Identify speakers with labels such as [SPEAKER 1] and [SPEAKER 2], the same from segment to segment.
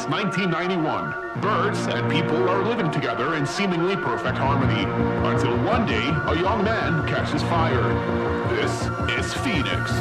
[SPEAKER 1] since 1991. Birds and people are living together in seemingly perfect harmony, until one day a young man catches fire. This is Fenix.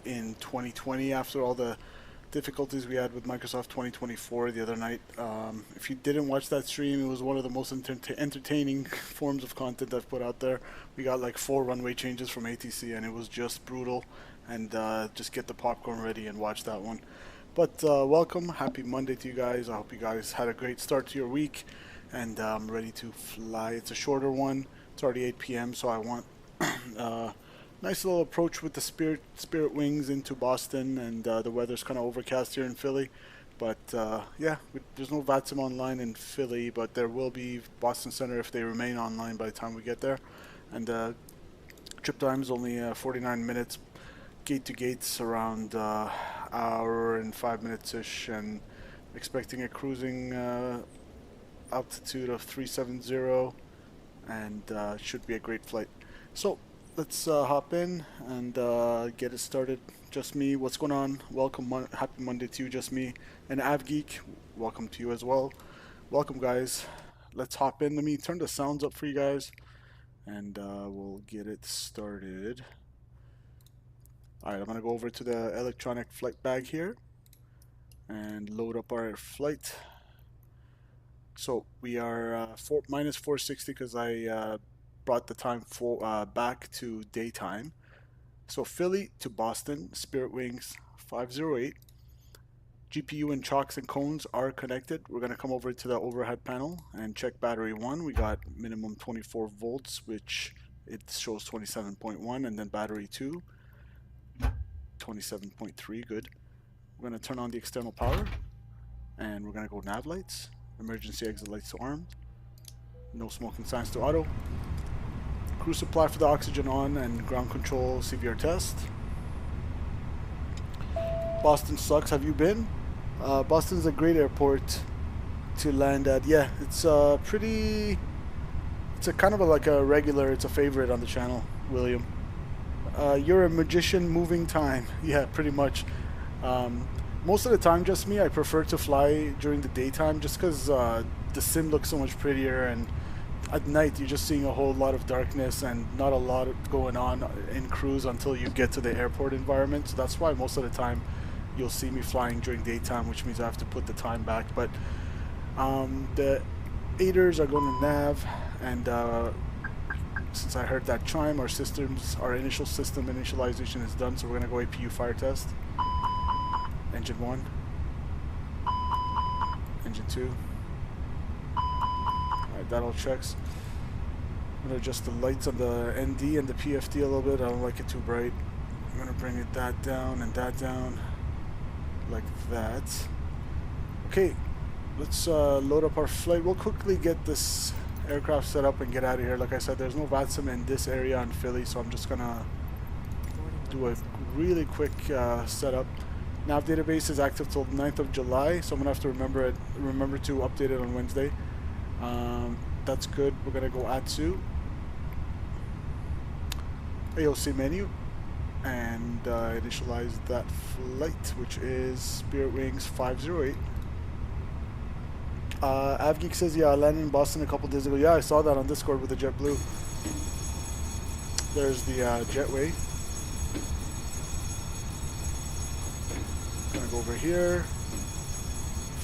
[SPEAKER 2] In 2020, after all the difficulties we had with Microsoft 2024 the other night. If you didn't watch that stream, it was one of the most entertaining forms of content I've put out there. We got like 4 runway changes from ATC and it was just brutal, and just get the popcorn ready and watch that one. But welcome, happy Monday to you guys. I hope you guys had a great start to your week, and I'm ready to fly. It's a shorter one, it's already 8 p.m. so I want nice little approach with the Spirit Wings into Boston, and the weather's kind of overcast here in Philly. But yeah, there's no VATSIM online in Philly, but there will be Boston Center if they remain online by the time we get there. And trip time is only 49 minutes. Gate to gates around hour and 5 minutes-ish, and expecting a cruising altitude of 370, and should be a great flight. So let's hop in and get it started Just me. What's going on? Welcome. Happy Monday to you, Just Me. And AvGeek, welcome to you as well. Welcome, guys. Let's hop in. Let me turn the sounds up for you guys, and we'll get it started. All right, I'm going to go over to the electronic flight bag here and load up our flight. So we are minus 460 because I brought the time back to daytime. So Philly to Boston, Spirit Wings 508. GPU and chocks and cones are connected. We're going to come over to the overhead panel and check battery 1. We got minimum 24 volts, which it shows 27.1, and then battery 2, 27.3, good. We're going to turn on the external power, and we're going to go nav lights, emergency exit lights to armed, no smoking signs to auto. Crew supply for the oxygen on, and ground control CVR test. Boston sucks. Have you been? Boston's a great airport to land at. Yeah, it's pretty. It's a kind of like a regular. It's a favorite on the channel, William. You're a magician moving time. Yeah, pretty much. Most of the time, Just Me, I prefer to fly during the daytime just because the sim looks so much prettier, and at night you're just seeing a whole lot of darkness and not a lot going on in cruise until you get to the airport environment. So that's why most of the time you'll see me flying during daytime, which means I have to put the time back. But the aiders are going to nav, and since I heard that chime, our initial system initialization is done, so we're going to go APU fire test. Engine 1, engine 2. Alright, that all checks. I'm going to adjust the lights on the ND and the PFD a little bit. I don't like it too bright. I'm going to bring that down and that down like that. Okay, let's load up our flight. We'll quickly get this aircraft set up and get out of here. Like I said, there's no VATSIM in this area in Philly, so I'm just going to do a really quick setup. Nav database is active till 9th of July, so I'm going to have to remember to update it on Wednesday. That's good. We're going to go ATSU, AOC menu, and initialize that flight, which is Spirit Wings 508. AvGeek says, yeah, I landed in Boston a couple days ago. Yeah, I saw that on Discord with the JetBlue. There's the jetway. Gonna go over here,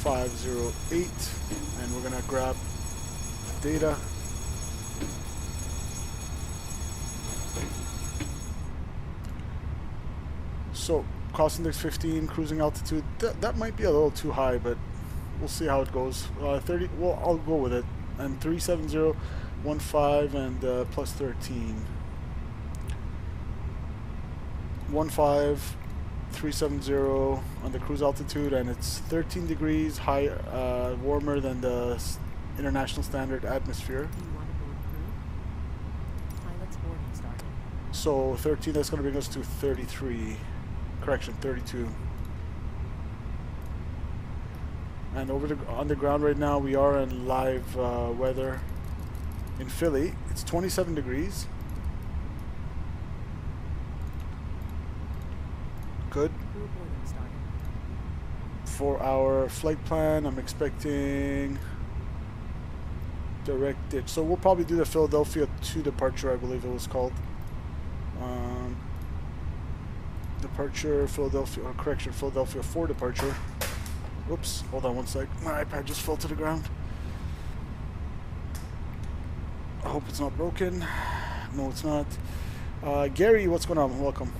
[SPEAKER 2] 508, and we're gonna grab data. So cost index 15, cruising altitude. That might be a little too high, but we'll see how it goes. 30. Well, I'll go with it. And 37015 and plus 13. 15 370 on the cruise altitude, and it's 13 degrees high, warmer than the international standard atmosphere. So 13, that's going to bring us to 33. Correction, 32. And on the ground right now, we are in live weather in Philly. It's 27 degrees. Good. For our flight plan, I'm expecting direct ditch. So we'll probably do the Philadelphia 2 departure, I believe it was called. Departure, Philadelphia, or correction, Philadelphia 4 departure. Whoops, hold on one sec. My iPad just fell to the ground. I hope it's not broken. No, it's not. Gary, what's going on? Welcome.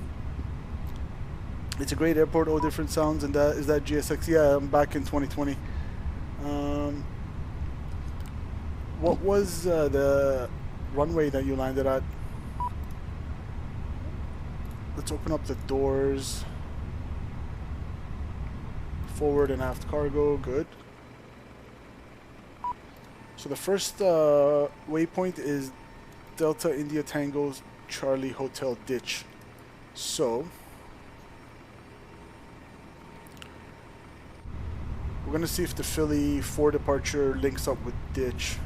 [SPEAKER 2] It's a great airport, all different sounds, and is that GSX? Yeah, I'm back in 2020. What was the runway that you landed at? Let's open up the doors. Forward and aft cargo, good. So the first waypoint is Delta India Tango Charlie Hotel Ditch. So we're gonna see if the Philly 4 departure links up with ditch.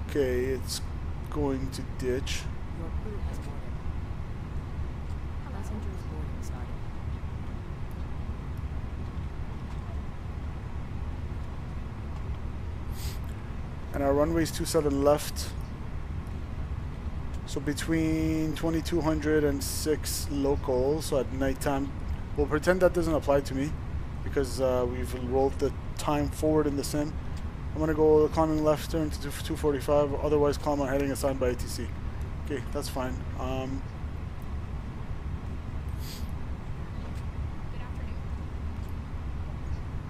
[SPEAKER 2] Okay, it's going to ditch. And our runway's 27 left. So between 2200 and 6 local, so at nighttime, we'll pretend that doesn't apply to me because we've rolled the time forward in the sim. I'm gonna go climbing left turn to 245, otherwise climb on heading assigned by ATC. Okay, that's fine.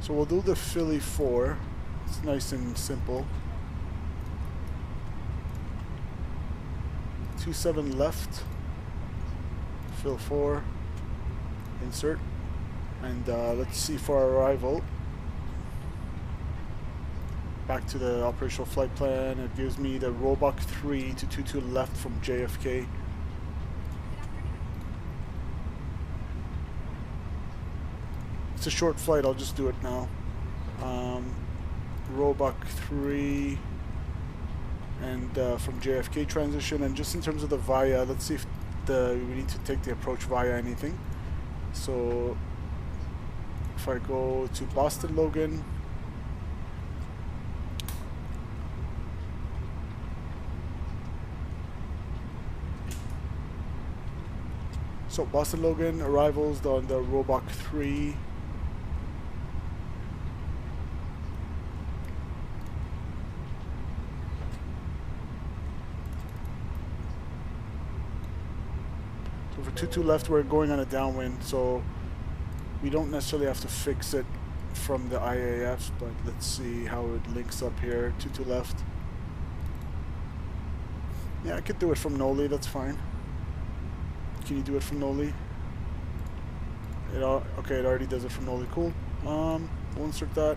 [SPEAKER 2] So we'll do the Philly 4. It's nice and simple. 27 left, fill 4, insert, and let's see for our arrival. Back to the operational flight plan. It gives me the rollback 3 to 22 left from JFK. It's a short flight, I'll just do it now. Rollback 3 and from JFK transition, and just in terms of the via, let's see if we need to take the approach via anything. So if I go to Boston Logan, so Boston Logan arrivals on the Roebuck 3. So for 22 left, we're going on a downwind, so we don't necessarily have to fix it from the IAFs, but let's see how it links up here. 22 left. Yeah, I could do it from Noli, that's fine. Can you do it from Noli? Okay, it already does it from Noli. Cool. We'll insert that.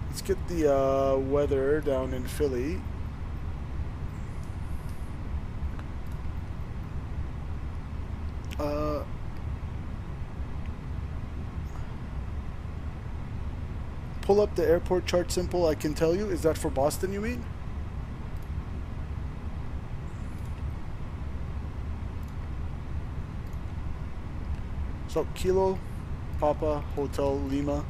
[SPEAKER 2] Let's get the weather down in Philly. Pull up the airport chart simple, I can tell you. Is that for Boston, you mean? So Kilo, Papa, Hotel, Lima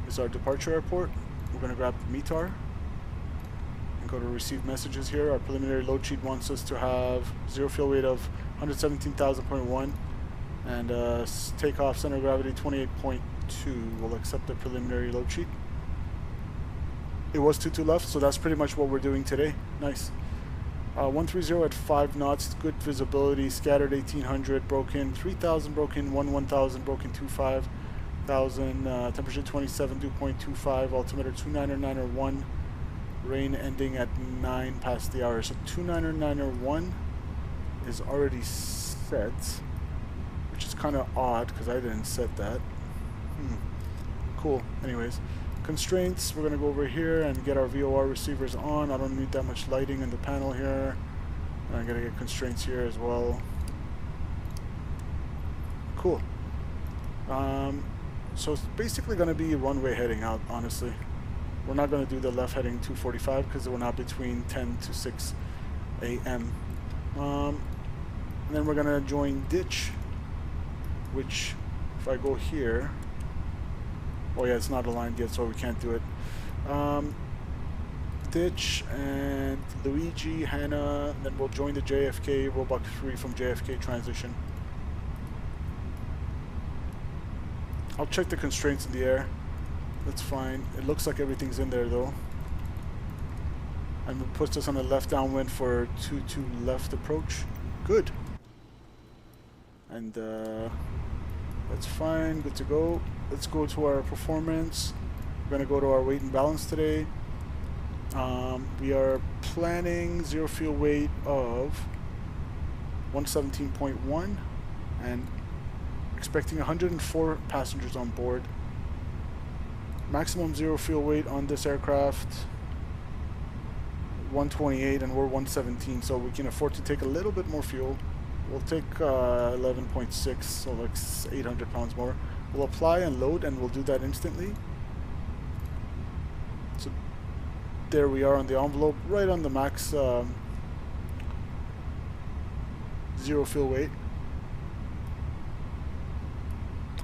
[SPEAKER 2] is our departure airport. We're going to grab the METAR and go to receive messages here. Our preliminary load sheet wants us to have zero fuel weight of 117,000.1 and takeoff center of gravity 28.2. We'll accept the preliminary load sheet. It was 22 left, so that's pretty much what we're doing today. Nice. 130 at 5 knots, good visibility, scattered 1800, broken 3000, broken 1000, broken 25,000, temperature 27, dew point 25, altimeter 29901, rain ending at 9 past the hour. So 29901 is already set, which is kind of odd because I didn't set that. Cool. Anyways, constraints, we're going to go over here and get our VOR receivers on. I don't need that much lighting in the panel here. And I'm going to get constraints here as well. Cool. So it's basically going to be runway heading out, honestly. We're not going to do the left heading 245 because we're not between 10 to 6 a.m. And then we're going to join ditch, which if I go here, oh yeah, it's not aligned yet, so we can't do it. Ditch and Luigi, Hannah, and then we'll join the JFK, Roebuck 3 from JFK transition. I'll check the constraints in the air. That's fine. It looks like everything's in there though. And it puts us on the left downwind for 22 left approach. Good. And that's fine, good to go. Let's go to our performance. We're going to go to our weight and balance today. We are planning zero fuel weight of 117.1 and expecting 104 passengers on board. Maximum zero fuel weight on this aircraft 128 and we're 117, so we can afford to take a little bit more fuel. We'll take 11.6, so like 800 pounds more. We'll apply and load and we'll do that instantly. So there we are on the envelope, right on the max zero fuel weight.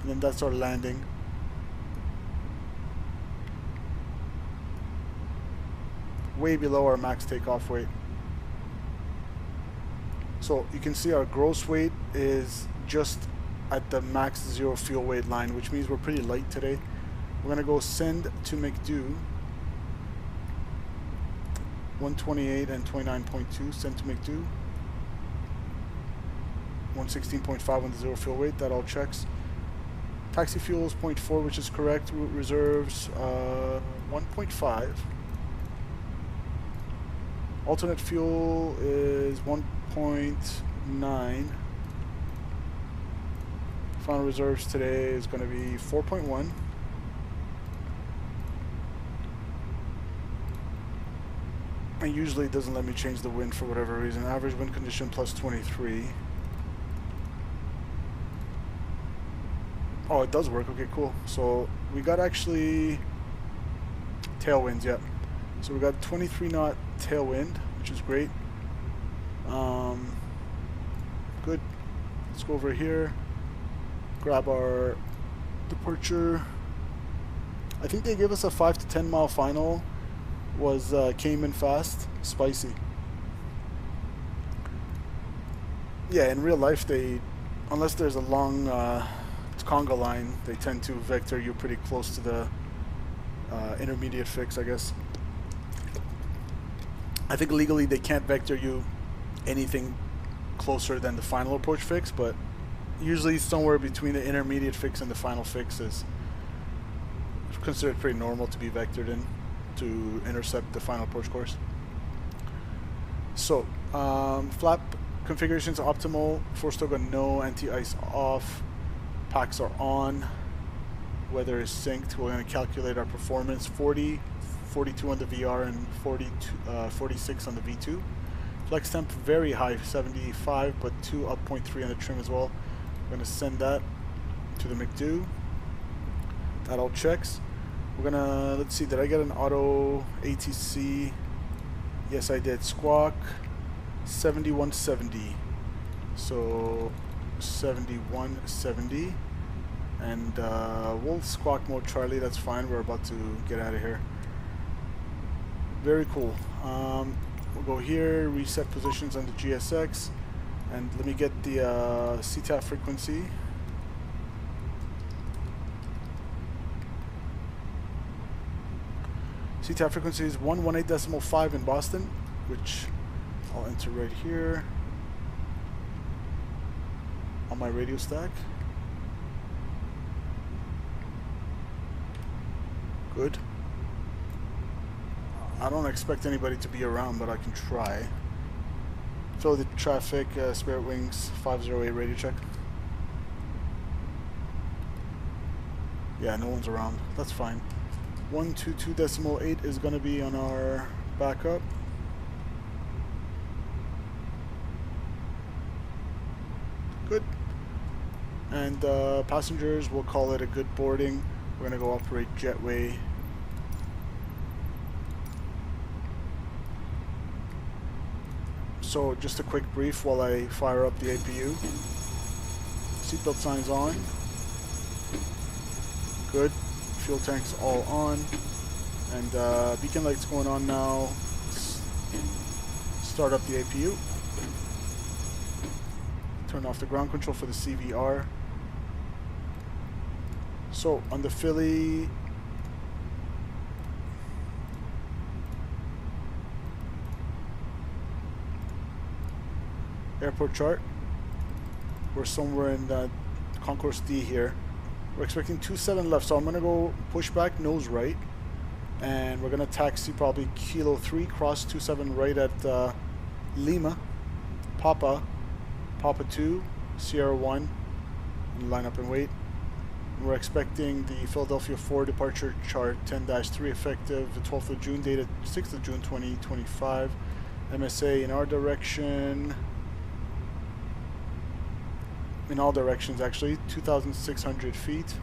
[SPEAKER 2] And then that's our landing. way below our max takeoff weight. So you can see our gross weight is just at the max zero fuel weight line, which means we're pretty light today. We're gonna go send to McDo 128 and 29.2, send to McDo 116.5 on the zero fuel weight, that all checks. Taxi fuel is 0.4, which is correct. Route reserves 1.5. Alternate fuel is 1.9. Final reserves today is going to be 4.1. And usually it doesn't let me change the wind for whatever reason. Average wind condition plus 23. Oh, it does work. Okay, cool. So we got actually tailwinds, yeah. So we got 23 knot tailwind, which is great. Good. Let's go over here. Grab our departure. I think they gave us a 5 to 10 mile final. Was came in fast, spicy. Yeah, in real life, they, unless there's a long conga line, they tend to vector you pretty close to the intermediate fix, I guess. I think legally they can't vector you anything closer than the final approach fix, but usually somewhere between the intermediate fix and the final fix is considered pretty normal to be vectored in to intercept the final approach course. So flap configurations optimal, force toga no, anti-ice off, packs are on, weather is synced. We're going to calculate our performance. 40, 42 on the VR and 46 on the V2. Flex temp very high, 75, but 2 up 0.3 on the trim as well. We're going to send that to the McDo. That all checks. We're gonna, let's see, did I get an auto ATC? Yes, I did. Squawk 7170. So 7170. And we'll squawk mode Charlie, that's fine. We're about to get out of here. Very cool. We'll go here, reset positions on the GSX. And let me get the CTAF frequency. CTAF frequency is 118.5 in Boston, which I'll enter right here on my radio stack. Good. I don't expect anybody to be around, but I can try. Fill the traffic, Spirit Wings 508 radio check. Yeah, no one's around. That's fine. 122.8 is going to be on our backup. Good. And passengers, we'll call it a good boarding. We're going to go operate jetway. So just a quick brief while I fire up the APU. Seatbelt signs on. Good. Fuel tanks all on, and beacon lights going on now. Start up the APU. Turn off the ground control for the CVR. So on the Philly, airport chart, we're somewhere in the Concourse D here. We're expecting 27 left, so I'm gonna go push back nose right, and we're gonna taxi probably Kilo 3, cross 27 right at Lima, Papa 2, Sierra 1, and line up and wait. And we're expecting the Philadelphia 4 departure chart 10-3 effective the 12th of June, dated 6th of June 2025. MSA in our direction, in all directions actually, 2,600 feet.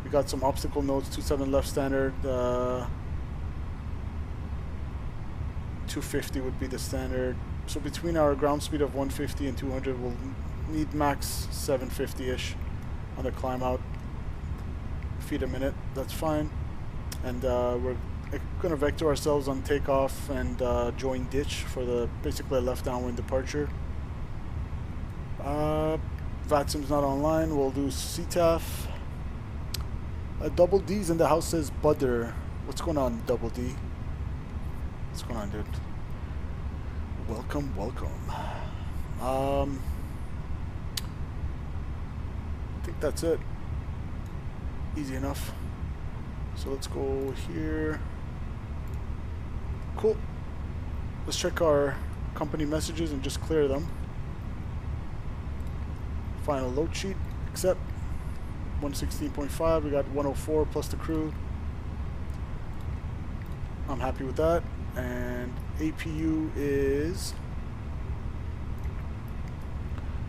[SPEAKER 2] We got some obstacle nodes, 27 left standard, 250 would be the standard. So between our ground speed of 150 and 200, we'll need max 750-ish on the climb out. Feet a minute, that's fine. And we're gonna vector ourselves on takeoff and join ditch for the basically a left downwind departure. VATSIM's not online. We'll do CTAF. Double D's in the house says Butter. What's going on, Double D? What's going on, dude? Welcome, welcome. I think that's it. Easy enough. So let's go here. Cool. Let's check our company messages and just clear them. Final load sheet. Accept. 116.5. We got 104 plus the crew. I'm happy with that. And APU is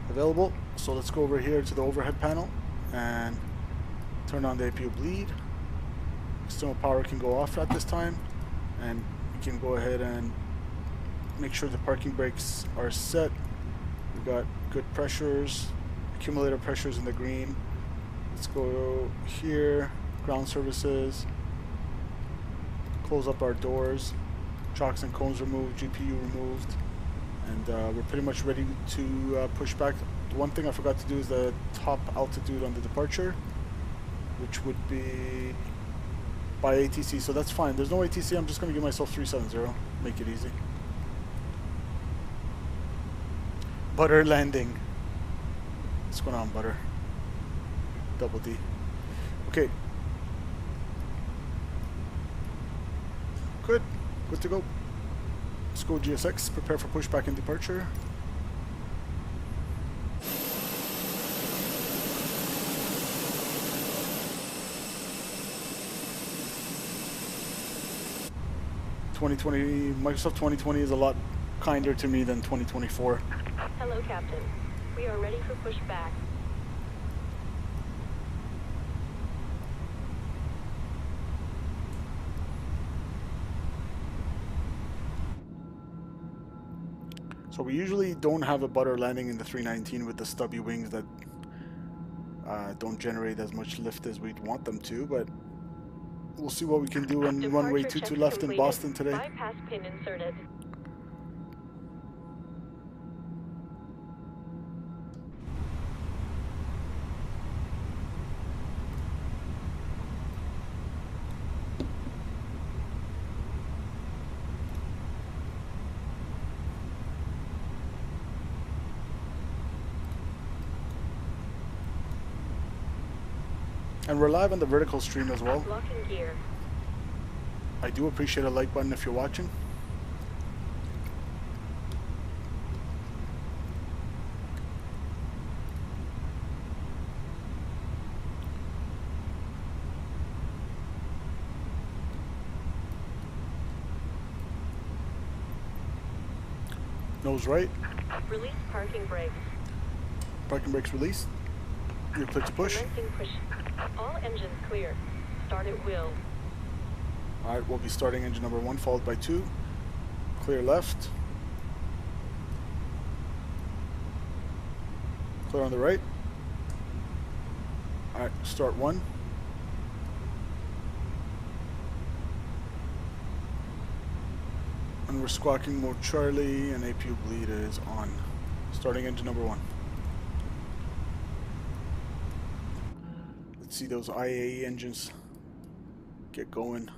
[SPEAKER 2] available. So let's go over here to the overhead panel and turn on the APU bleed. External power can go off at this time, and we can go ahead and make sure the parking brakes are set. We've got good pressures, accumulator pressures in the green. Let's go here, ground services, close up our doors, chocks and cones removed, GPU removed, and we're pretty much ready to push back. The one thing I forgot to do is the top altitude on the departure, which would be by ATC, so that's fine. There's no ATC, I'm just going to give myself 370, make it easy. Butter landing. What's going on, Butter? Double D. Okay. Good. Good to go. Let's go GSX. Prepare for pushback and departure. Microsoft 2020 is a lot kinder to me than 2024.
[SPEAKER 3] Hello, Captain. We are ready for pushback.
[SPEAKER 2] So we usually don't have a butter landing in the 319 with the stubby wings that don't generate as much lift as we'd want them to, but we'll see what we can do in runway 22 left in Boston today.
[SPEAKER 3] Bypass pin inserted.
[SPEAKER 2] And we're live on the vertical stream as well.
[SPEAKER 3] Locking gear.
[SPEAKER 2] I do appreciate a like button if you're watching. Nose right.
[SPEAKER 3] Release parking brakes.
[SPEAKER 2] Parking brakes released. You're clear to push.
[SPEAKER 3] Commencing push. All engines clear. Start at will.
[SPEAKER 2] Alright, we'll be starting engine number 1 followed by 2. Clear left. Clear on the right. Alright, start 1. And we're squawking mode Charlie and APU bleed is on. Starting engine number 1. Let's see those IAE engines get going.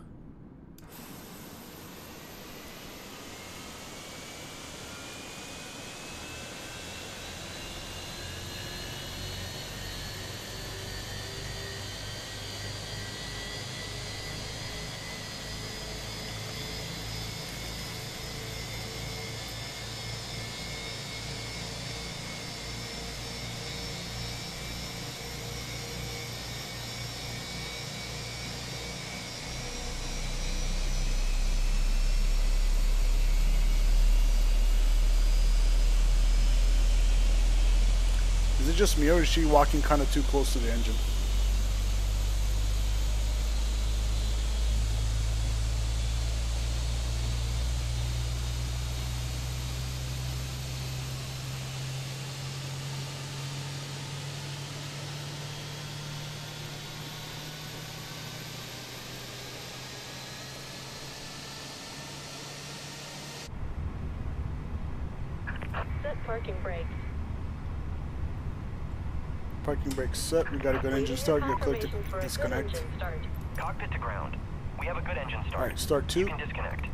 [SPEAKER 2] Is it just me or is she walking kind of too close to the engine?
[SPEAKER 3] parking brakes.
[SPEAKER 2] Parking brakes set. We got a good engine start. You're clear to
[SPEAKER 3] Confirmation for a good
[SPEAKER 2] disconnect.
[SPEAKER 3] engine start.
[SPEAKER 4] Cockpit to ground. We have a good engine start.
[SPEAKER 2] Alright, start 2.
[SPEAKER 4] You can disconnect.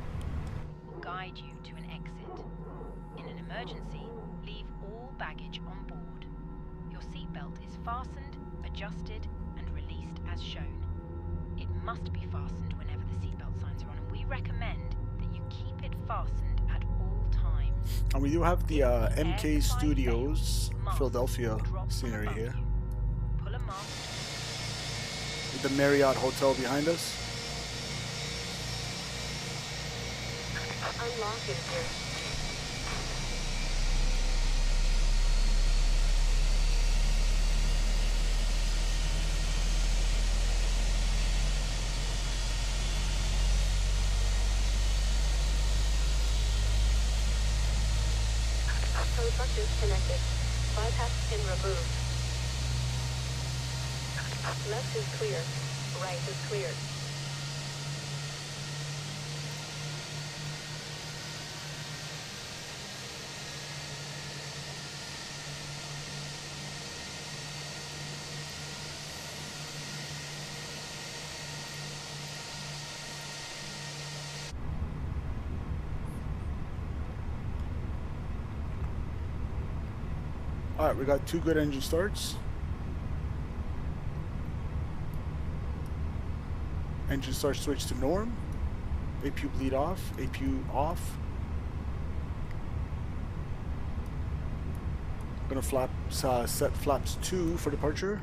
[SPEAKER 5] Will guide you to an exit. In an emergency, leave all baggage on board. Your seatbelt is fastened, adjusted, and released as shown. It must be fastened whenever the seatbelt signs are on, and we recommend that you keep it fastened at all times.
[SPEAKER 2] And we do have the
[SPEAKER 5] If the
[SPEAKER 2] MKStudios
[SPEAKER 5] air mask
[SPEAKER 2] Philadelphia
[SPEAKER 5] drops from
[SPEAKER 2] scenery
[SPEAKER 5] above
[SPEAKER 2] here.
[SPEAKER 5] you. Pull a mask.
[SPEAKER 2] With the Marriott Hotel behind us.
[SPEAKER 3] Unlock it here. Tow truck disconnected. Bypass pin removed. Left is clear. Right is clear.
[SPEAKER 2] Alright, we got 2 good engine starts. Engine start switch to norm. APU bleed off. APU off. Gonna set flaps 2 for departure.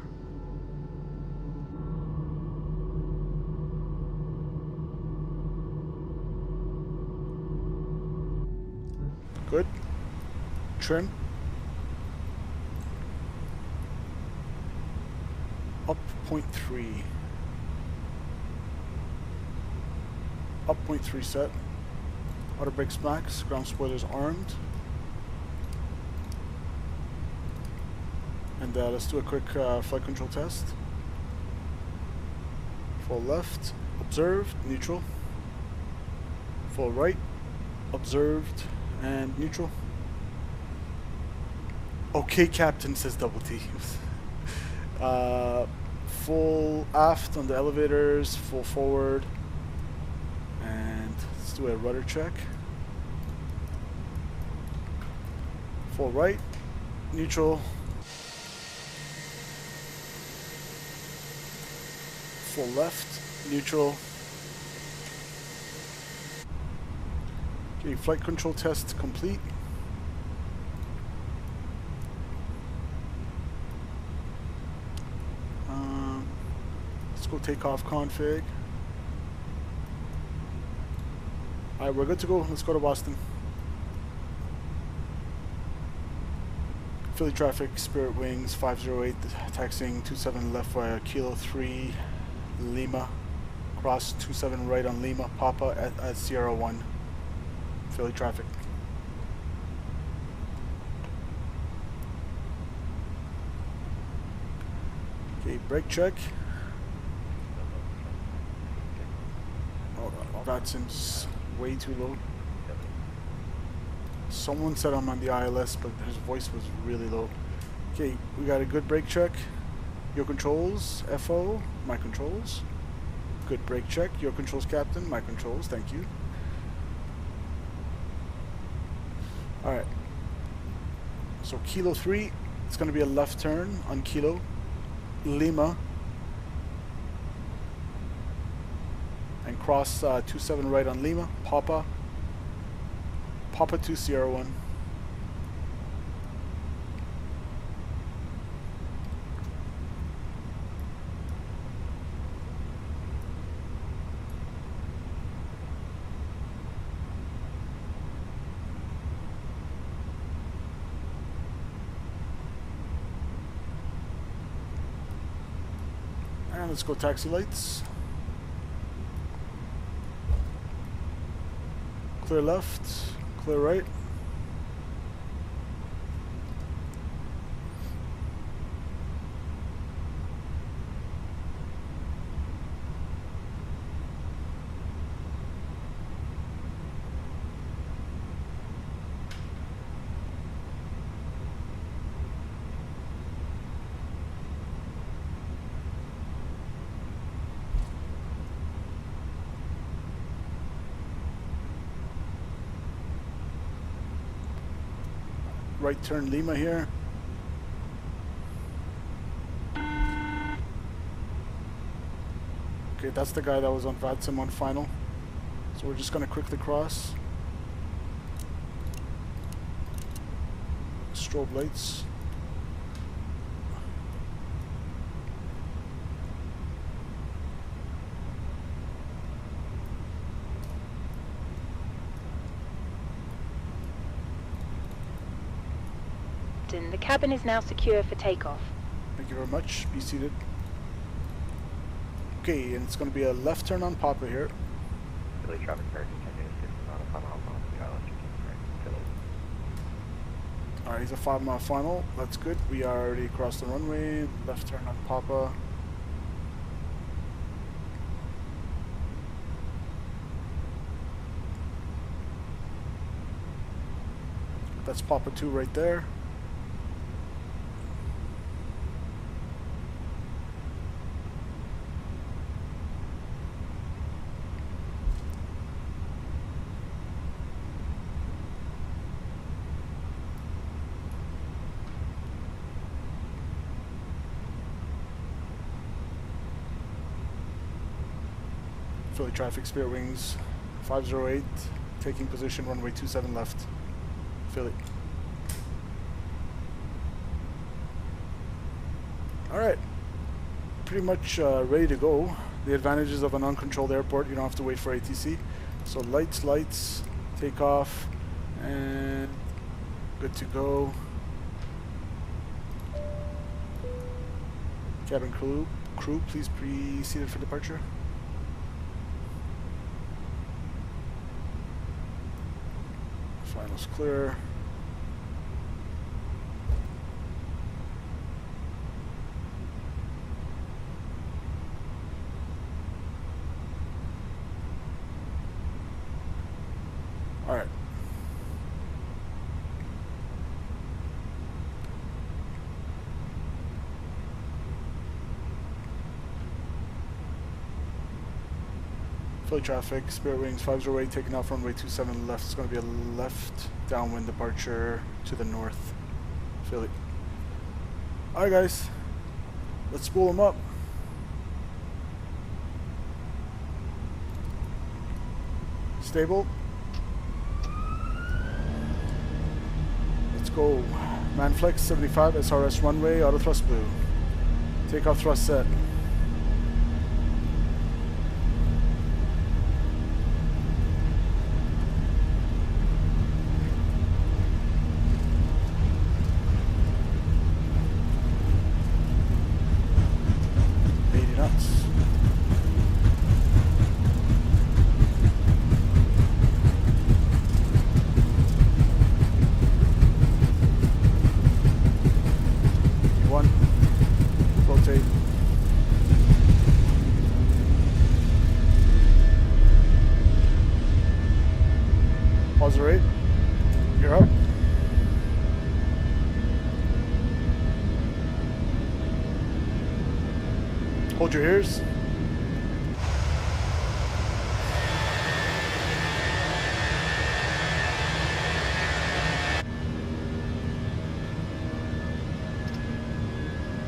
[SPEAKER 2] Good. Trim. Up 0.3. Up 0.3 set. Auto brakes max. Ground spoilers armed. And let's do a quick flight control test. Full left. Observed. Neutral. Full right. Observed. And neutral. Okay, Captain, says Double T. Full aft on the elevators, full forward, and let's do a rudder check. Full right, neutral, full left, neutral. Okay, flight control test complete. Go takeoff config. Alright, we're good to go. Let's go to Boston. Philly traffic, Spirit Wings 508, taxiing 27 left via Kilo 3 Lima, cross 27 right on Lima, Papa at Sierra 1. Philly traffic. Okay, brake check. Watson's way too low. Someone said I'm on the ILS, but his voice was really low. Okay, we got a good brake check. Your controls, FO, my controls. Good brake check. Your controls, Captain, my controls, thank you. Alright. So Kilo 3, it's going to be a left turn on Kilo. Lima. And cross 27 right on Lima, Papa 2 Sierra 1. And let's go taxi lights. Clear left, clear right. right turn Lima here. Okay, that's the guy that was on VATSIM on final. So we're just going to quickly cross. Strobe lights.
[SPEAKER 5] The cabin is now secure for takeoff.
[SPEAKER 2] Thank you very much. Be seated. Okay, and it's going to be a left turn on Papa here.
[SPEAKER 6] Philly traffic fair continues 6 on a 5 mile final to the island. Philly.
[SPEAKER 2] Alright, he's a 5 mile final. That's good. We are already across the runway. Left turn on Papa. That's Papa 2 right there. Philly traffic, Spirit Wings 508, taking position runway 27 left. Philly. Alright, pretty much ready to go. The advantages of an uncontrolled airport, you don't have to wait for ATC. So lights, take off, and good to go. Cabin crew, please be seated for departure. Finals clear. All right. Philly traffic, Spirit Wings 508, taking off runway 27 left. It's going to be a left downwind departure to the north. Philly. Alright guys, let's spool them up. Stable. Let's go. Manflex 75, SRS runway, auto thrust blue. Takeoff thrust set. Rate. You're up. Hold your ears.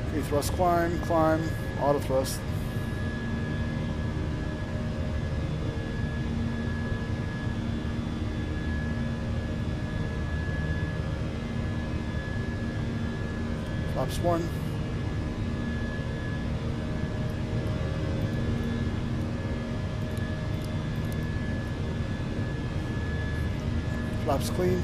[SPEAKER 2] Okay, thrust climb, auto thrust. Flaps 1. Flaps clean.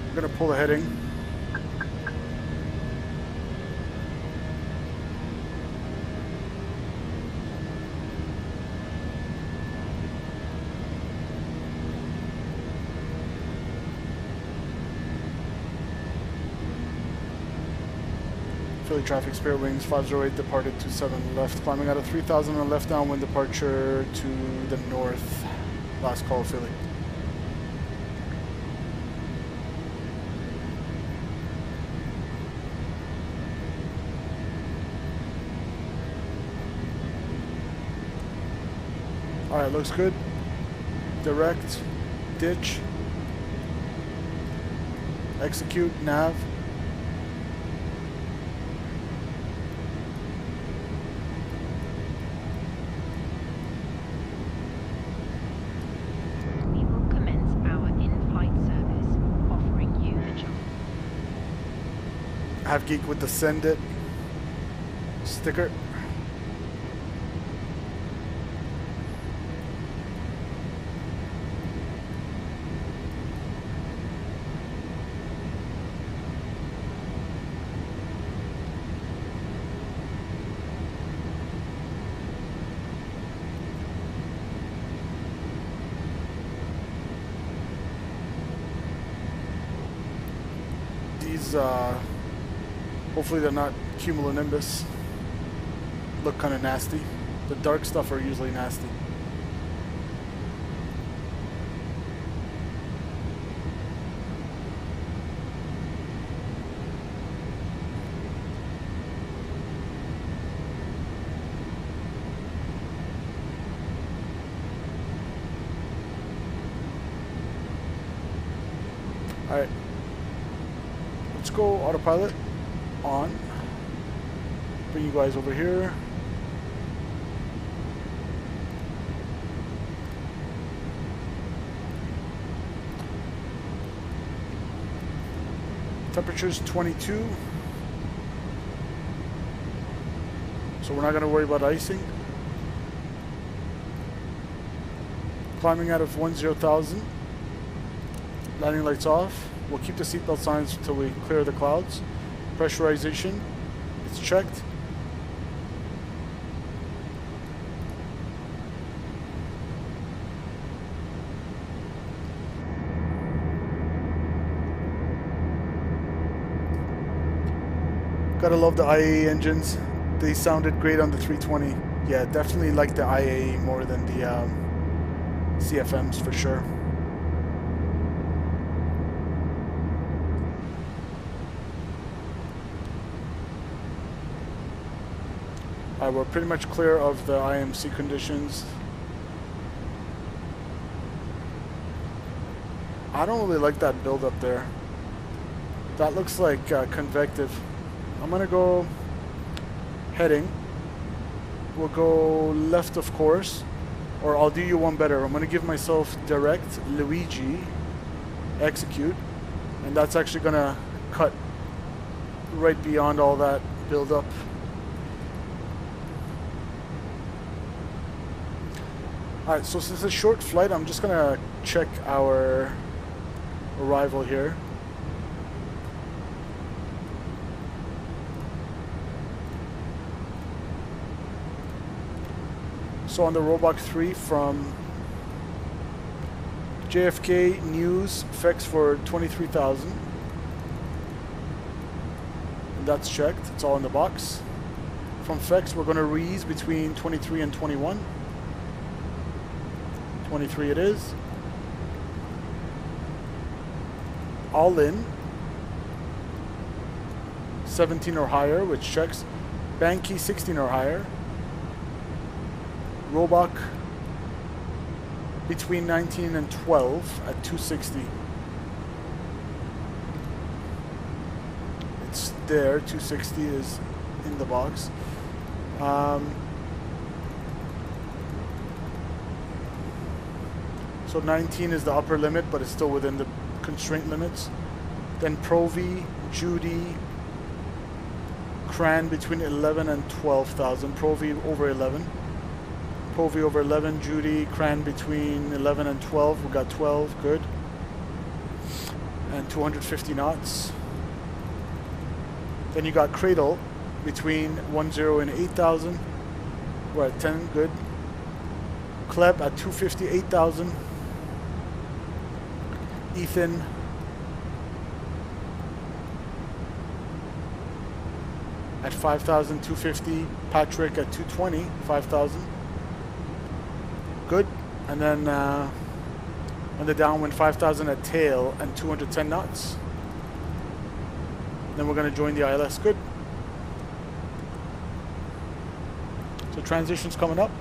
[SPEAKER 2] I'm going to pull the heading. Philly traffic, Spirit Wings 508 departed 27 left, climbing out of 3000 on left downwind departure to the north. Last call, Philly. Alright, looks good. direct, ditch, execute, nav.
[SPEAKER 5] We will commence our in-flight service, offering you the choice.
[SPEAKER 2] Have geek with the send it sticker. These hopefully they're not cumulonimbus. Look kind of nasty. The dark stuff are usually nasty. Alright. Let's go autopilot on. Bring you guys over here. Temperature's 22. So we're not going to worry about icing. Climbing out of 10,000. Landing lights off. We'll keep the seatbelt signs until we clear the clouds. Pressurization, it's checked. Gotta love the IAE engines. They sounded great on the 320. Yeah, definitely like the IAE more than the CFMs for sure. We're pretty much clear of the IMC conditions. I don't really like that build up there. That looks like convective. I'm gonna go heading. We'll go left, of course, or I'll do you one better. I'm gonna give myself direct, Luigi, execute, and that's actually gonna cut right beyond all that build up. Alright, so since it's a short flight, I'm just gonna check our arrival here. So on the Robot 3 from JFK News, FX for 23,000. And that's checked, it's all in the box. From FX, we're gonna reese between 23 and 21. 23 it is. All in. 17 or higher, which checks. Bank key 16 or higher. Roebuck between 19 and 12 at 260. It's there, 260 is in the box. So 19 is the upper limit, but it's still within the constraint limits. Then Pro-V, Judy, Cran between 11 and 12,000. Pro-V over 11. Pro-V over 11, Judy, Cran between 11 and 12. We got 12, good. And 250 knots. Then you got Cradle between 10 and 8,000. We're at 10, good. Kleb at 250, 8,000. Ethan at 5,250. Patrick at 220, 5,000. Good. And then on the downwind, 5,000 at tail and 210 knots. Then we're going to join the ILS. Good. So transition's coming up.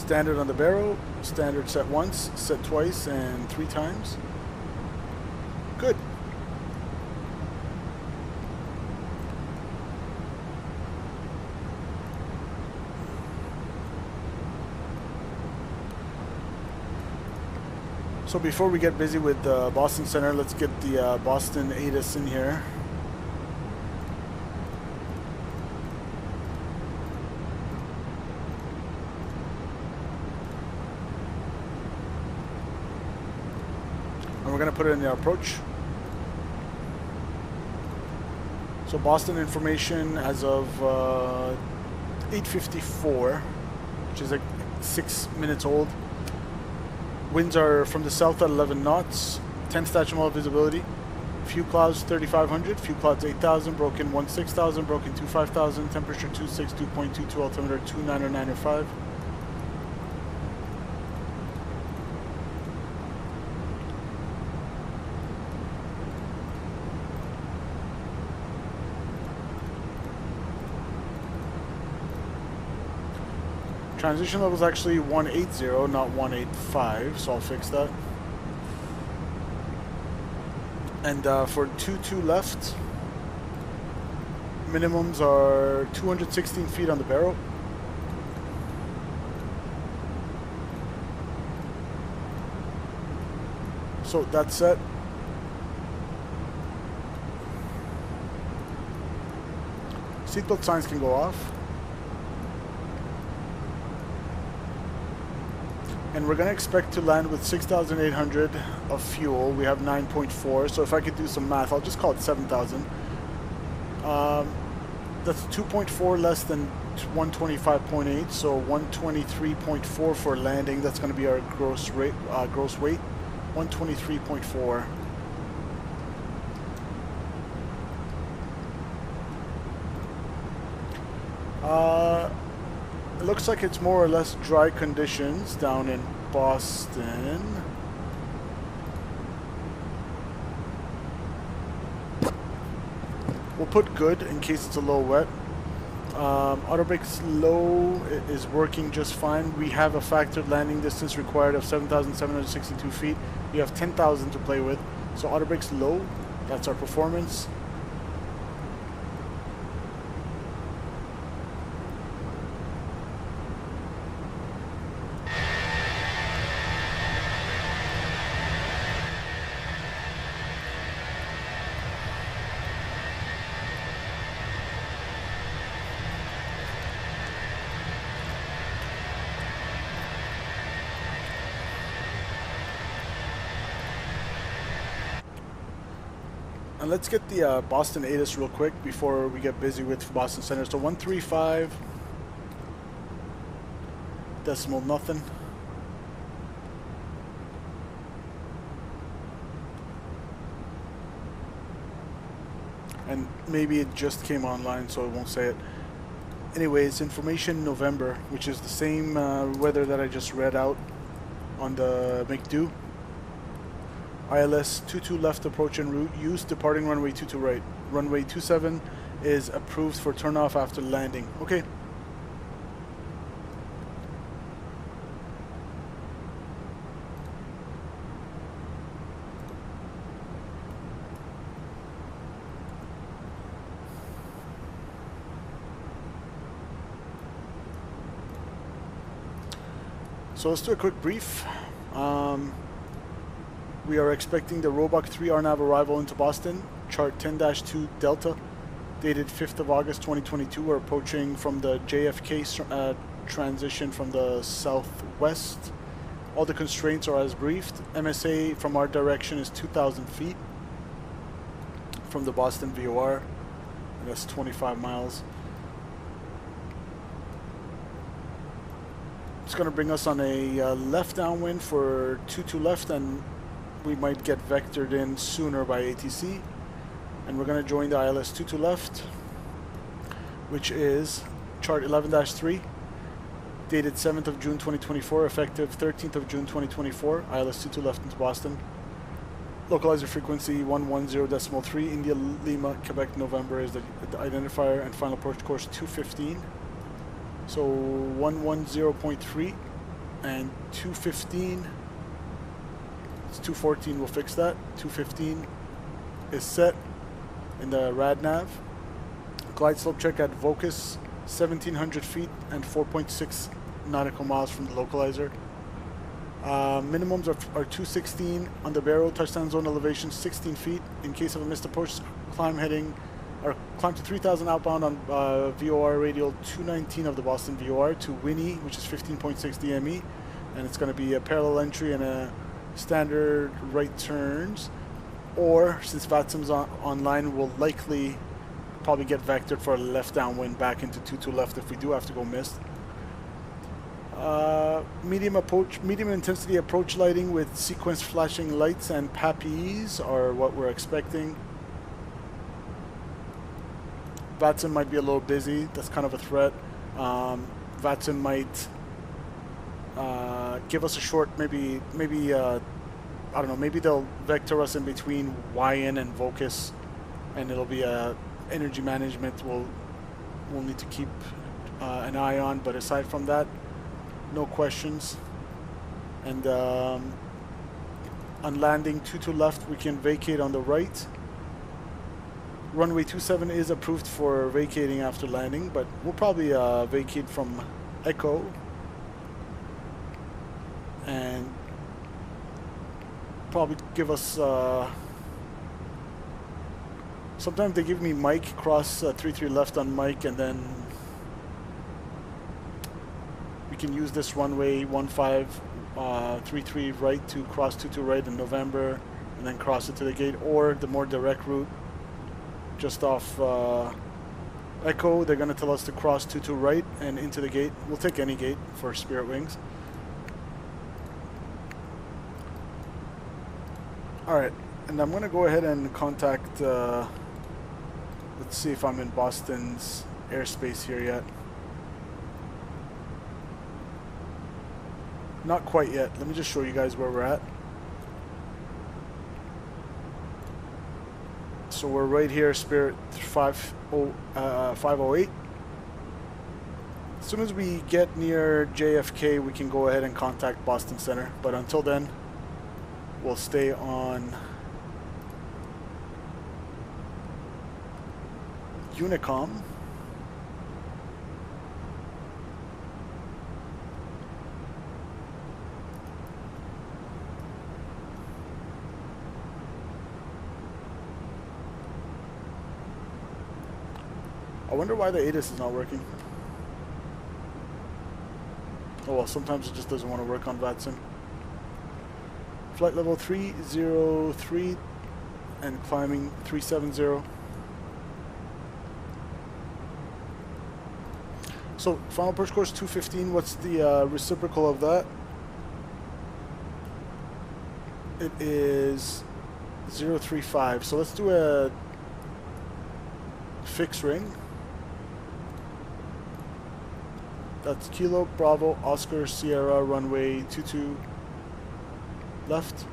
[SPEAKER 2] Standard on the barrel, standard set once, set twice, and 3 times. Good. So before we get busy with Boston Center, let's get the Boston ATIS in here. And we're going to put it in the approach. So Boston information as of 8:54, which is like 6 minutes old. Winds are from the south at 11 knots, 10 statute visibility. Few clouds 3,500, few clouds 8,000, broken 16,000, broken 25,000, temperature 26, 2.22, altimeter 2995. Transition level is actually 180, not 185, so I'll fix that. And for 2-2 left, minimums are 216 feet on the barrel. So that's set. Seatbelt signs can go off. And we're going to expect to land with 6,800 of fuel. We have 9.4, so if I could do some math, I'll just call it 7,000. That's 2.4 less than 125.8, so 123.4 for landing. That's going to be our gross weight. 123.4. It looks like it's more or less dry conditions down in Boston. We'll put good in case it's a little wet. Autobrake's low is working just fine. We have a factored landing distance required of 7,762 feet. We have 10,000 to play with. So autobrake's low. That's our performance. And let's get the Boston ATIS real quick before we get busy with Boston Center. So 135 decimal nothing. And maybe it just came online, so I won't say it. Anyways, information November, which is the same weather that I just read out on the McDo. ILS 22 left approach en route, use departing runway 22 right. Runway 27 is approved for turnoff after landing. Okay. So let's do a quick brief. We are expecting the Roebuck 3 RNAV arrival into Boston, chart 10-2 Delta, dated 5th of August 2022. We're approaching from the JFK transition from the southwest. All the constraints are as briefed. MSA from our direction is 2,000 feet from the Boston VOR, and that's 25 miles. It's going to bring us on a left downwind for 22 left, and we might get vectored in sooner by ATC. And we're going to join the ILS 22 left, which is chart 11-3, dated 7th of June 2024, effective 13th of June 2024, ILS 22 left into Boston. Localizer frequency 110.3, India Lima Quebec November is the identifier, and final approach course 215. So 110.3 and 215. It's 214. We'll fix that. 215 is set in the rad nav. Glide slope check at Vocus, 1,700 feet and 4.6 nautical miles from the localizer. Minimums are 216 on the barrel. Touchdown zone elevation 16 feet. In case of a missed approach, climb to 3,000 outbound on VOR radial 219 of the Boston VOR to Winnie, which is 15.6 DME, and it's going to be a parallel entry and a standard right turns. Or since VATSIM's online, we'll likely probably get vectored for a left downwind back into 22 left if we do have to go missed. Medium intensity approach lighting with sequence flashing lights and PAPIs are what we're expecting. VATSIM might be a little busy. That's kind of a threat. VATSIM might give us a short, maybe I don't know, maybe they'll vector us in between YN and Vocus, and it'll be energy management we'll need to keep an eye on. But aside from that, no questions. And on landing 22 left, we can vacate on the right. Runway 27 is approved for vacating after landing, but we'll probably vacate from Echo. And probably give us sometimes they give me Mike, cross 33 left on Mike, and then we can use this runway 1533 right to cross 22 right in November and then cross it to the gate, or the more direct route just off Echo. They're going to tell us to cross 22 right and into the gate. We'll take any gate for Spirit Wings. Alright, and I'm going to go ahead and contact, let's see if I'm in Boston's airspace here yet. Not quite yet. Let me just show you guys where we're at. So we're right here, Spirit 508. As soon as we get near JFK, we can go ahead and contact Boston Center. But until then, we'll stay on Unicom. I wonder why the ATIS is not working. Oh well, sometimes it just doesn't want to work on VATSIM. Flight level 303 and climbing 370. So final approach course 215, what's the reciprocal of that? It is 035. So let's do a fixed ring. That's Kilo Bravo Oscar Sierra runway 22 left.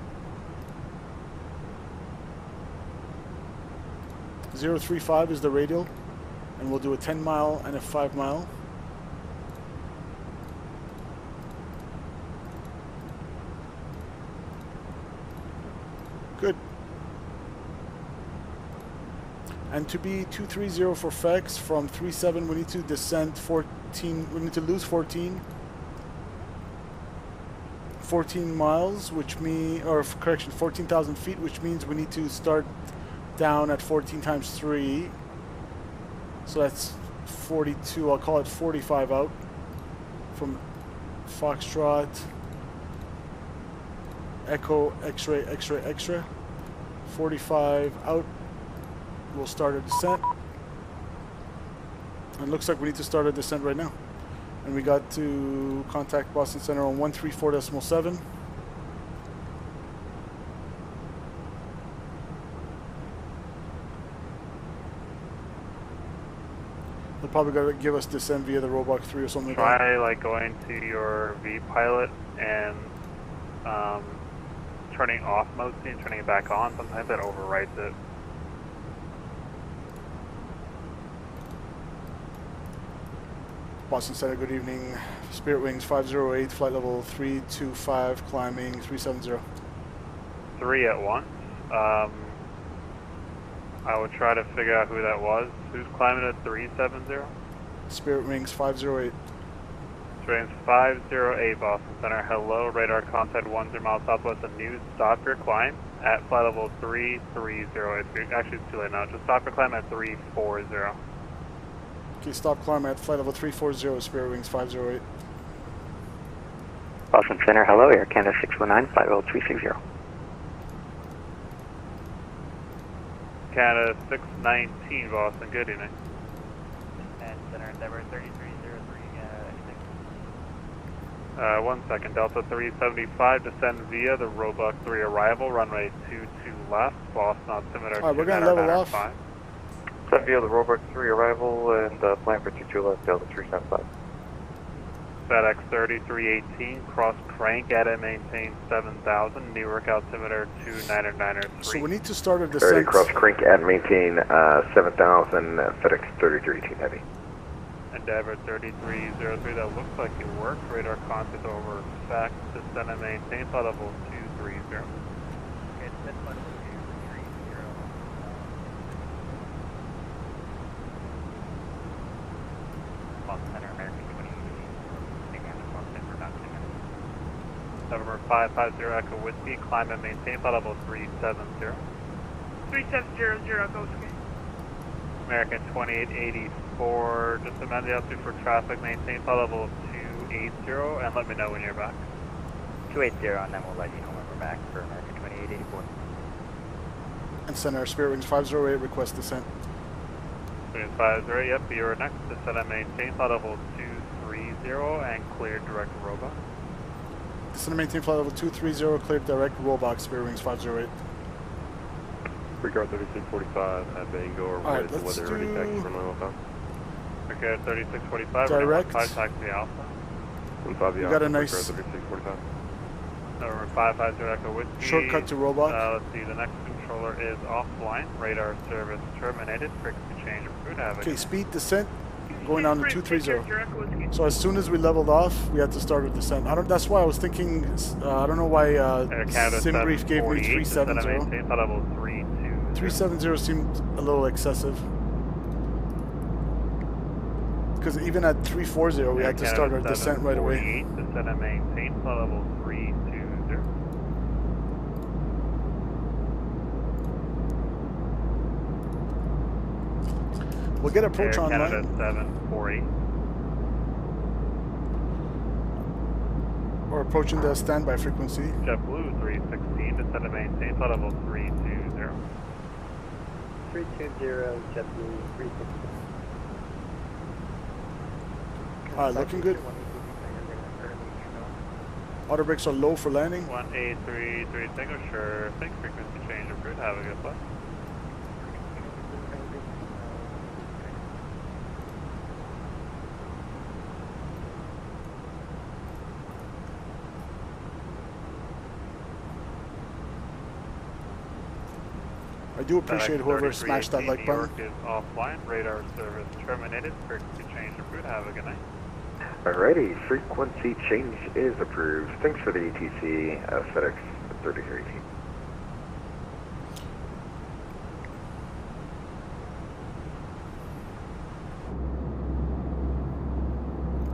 [SPEAKER 2] 035 is the radial, and we'll do a 10 mile and a 5 mile. Good. And to be 230 for FX from 37, we need to descend 14. We need to lose 14 miles, which means, or correction, 14,000 feet, which means we need to start down at 14 times 3. So that's 42. I'll call it 45 out from Foxtrot, Echo, X-ray, X-ray, X-ray. 45 out. We'll start a descent. And it looks like we need to start a descent right now. And we got to contact Boston Center on 134.7. They're probably going to give us descent via the Robot 3 or something like that.
[SPEAKER 6] Try like going to your V pilot and turning off mode and turning it back on. Sometimes that overwrites it.
[SPEAKER 2] Boston Center, good evening. Spirit Wings 508, flight level 325, climbing 370.
[SPEAKER 7] 3 at once. I would try to figure out who that was. Who's climbing at 370?
[SPEAKER 2] Spirit Wings 508.
[SPEAKER 7] Trains 508 Boston Center. Hello, radar contact 10 miles southwest of News. Stop your climb at flight level 330. Actually, it's too late now. Just stop your climb at 340.
[SPEAKER 2] Okay, stop climb at flight level 340, Spirit Wings 508.
[SPEAKER 6] Boston Center, hello, Air Canada 619, flight level 360.
[SPEAKER 7] Canada 619 Boston, good evening.
[SPEAKER 4] And Center Endeavor 3303, anything?
[SPEAKER 7] 1 second, Delta 375, descend via the Roebuck 3 arrival, runway 22 left, Boston altimeter.
[SPEAKER 2] Alright, we're gonna level off.
[SPEAKER 6] Descend via the Roebuck 3 arrival and plan for 22 left, Delta 375.
[SPEAKER 7] FedEx 3318, cross crank at and maintain 7000, Newark altimeter 2993.
[SPEAKER 2] So we need to start our
[SPEAKER 6] 30
[SPEAKER 2] descent.
[SPEAKER 6] cross crank and maintain 7000, FedEx 3318 heavy.
[SPEAKER 7] Endeavor 3303, that looks like it worked. Radar contact over fact, descend and maintain, flight level 230.
[SPEAKER 4] Okay, descend flight level 230. Boston Center, American 20, for about 2 minutes.
[SPEAKER 7] November 550 Echo Whiskey, climb and maintain, flight level 370.
[SPEAKER 8] 3700, go okay.
[SPEAKER 7] American 2884, just amend the altitude for traffic, maintain flight level 280, and let me know when you're back.
[SPEAKER 4] 280, and then we'll let you know when we're back for American 2884.
[SPEAKER 2] And center, Spirit Wings 508, request descent.
[SPEAKER 7] 508, yep, you're next. Descend and maintain, flight level 230, and clear direct robot.
[SPEAKER 2] Descend and maintain flight level 230, cleared direct rollback, Spirit Wings 508.
[SPEAKER 9] Regard 3645 at Bangor
[SPEAKER 2] Alright,
[SPEAKER 9] with
[SPEAKER 2] let's
[SPEAKER 9] weather ready
[SPEAKER 2] do
[SPEAKER 9] taxi for Normal Time.
[SPEAKER 7] Okay, 3645,
[SPEAKER 2] direct.
[SPEAKER 7] 5 taxi Alpha.
[SPEAKER 9] 15
[SPEAKER 2] We got a nice
[SPEAKER 9] Regard 3645.
[SPEAKER 7] November 550 Echo Whiskey.
[SPEAKER 2] shortcut to rollback.
[SPEAKER 7] Let's see, the next controller is offline. Radar service terminated. Frequency change approved. Have
[SPEAKER 2] Okay,
[SPEAKER 7] it.
[SPEAKER 2] speed descent going down to 230. So as soon as we leveled off, we had to start our descent. That's why I was thinking, I don't know why
[SPEAKER 7] Air Canada
[SPEAKER 2] SimBrief gave me
[SPEAKER 7] 748, descend and
[SPEAKER 2] 370.
[SPEAKER 7] maintain, flight level 320.
[SPEAKER 2] 370 seemed a little excessive. Because even at 340, we had to start our descent right away.
[SPEAKER 7] Descend and maintain, flight level 320.
[SPEAKER 2] We'll get approach
[SPEAKER 7] Air
[SPEAKER 2] online.
[SPEAKER 7] Canada 748.
[SPEAKER 2] We're approaching the standby frequency.
[SPEAKER 7] JetBlue 316, descend and maintain, flight level 320.
[SPEAKER 6] 320, JetBlue 316.
[SPEAKER 2] Alright, looking good. Auto brakes are low for landing.
[SPEAKER 7] 1833 single, sure. Think frequency change approved. Have a good flight.
[SPEAKER 2] I do appreciate whoever smashed that like
[SPEAKER 7] New York
[SPEAKER 2] button.
[SPEAKER 7] is offline. Radar service terminated. Frequency change approved. Have a good night.
[SPEAKER 6] Alrighty, frequency change is approved. Thanks for the ATC, FedEx 3318.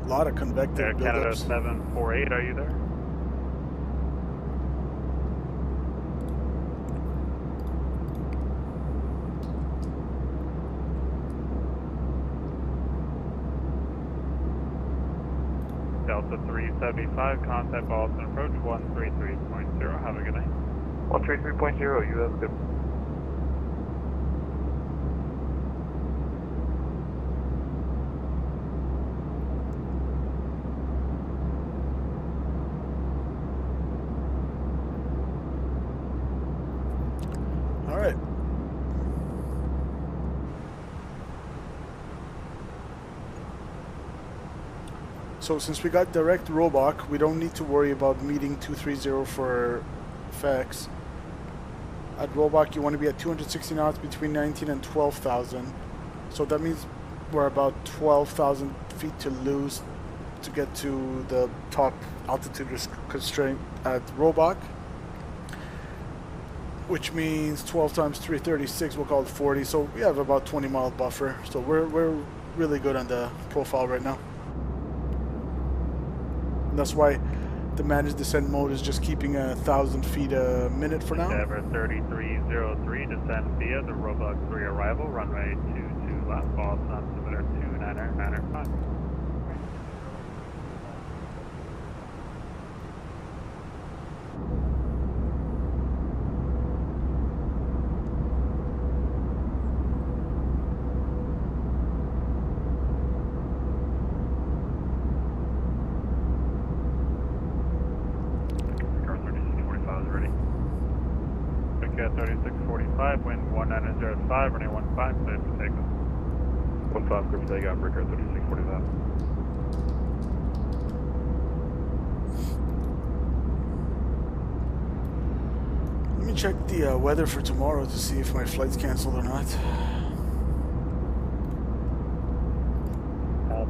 [SPEAKER 2] A lot of convective
[SPEAKER 7] Air Canada
[SPEAKER 2] buildups.
[SPEAKER 7] 748, are you there? Delta 375, contact Boston approach 133.0. Have a good night.
[SPEAKER 6] 133.0, you have a good.
[SPEAKER 2] All right. So since we got direct rollback, we don't need to worry about meeting 230 for FX. At rollback, you want to be at 260 knots between 19 and 12,000. So that means we're about 12,000 feet to lose to get to the top altitude constraint at Roebuck, which means 12 times 336, we'll call it 40. So we have about 20-mile buffer. So we're really good on the profile right now. And that's why the managed descent mode is just keeping 1,000 feet a minute for now.
[SPEAKER 7] Endeavour 3303, descend via the Roebuck 3 arrival, runway 22 left, Boston altimeter 29995. Cat 3645, wind 1905, running 15, cleared for takeoff.
[SPEAKER 9] 15, clear for takeoff, Breaker 3645.
[SPEAKER 2] Let me check the weather for tomorrow to see if my flight's canceled or not.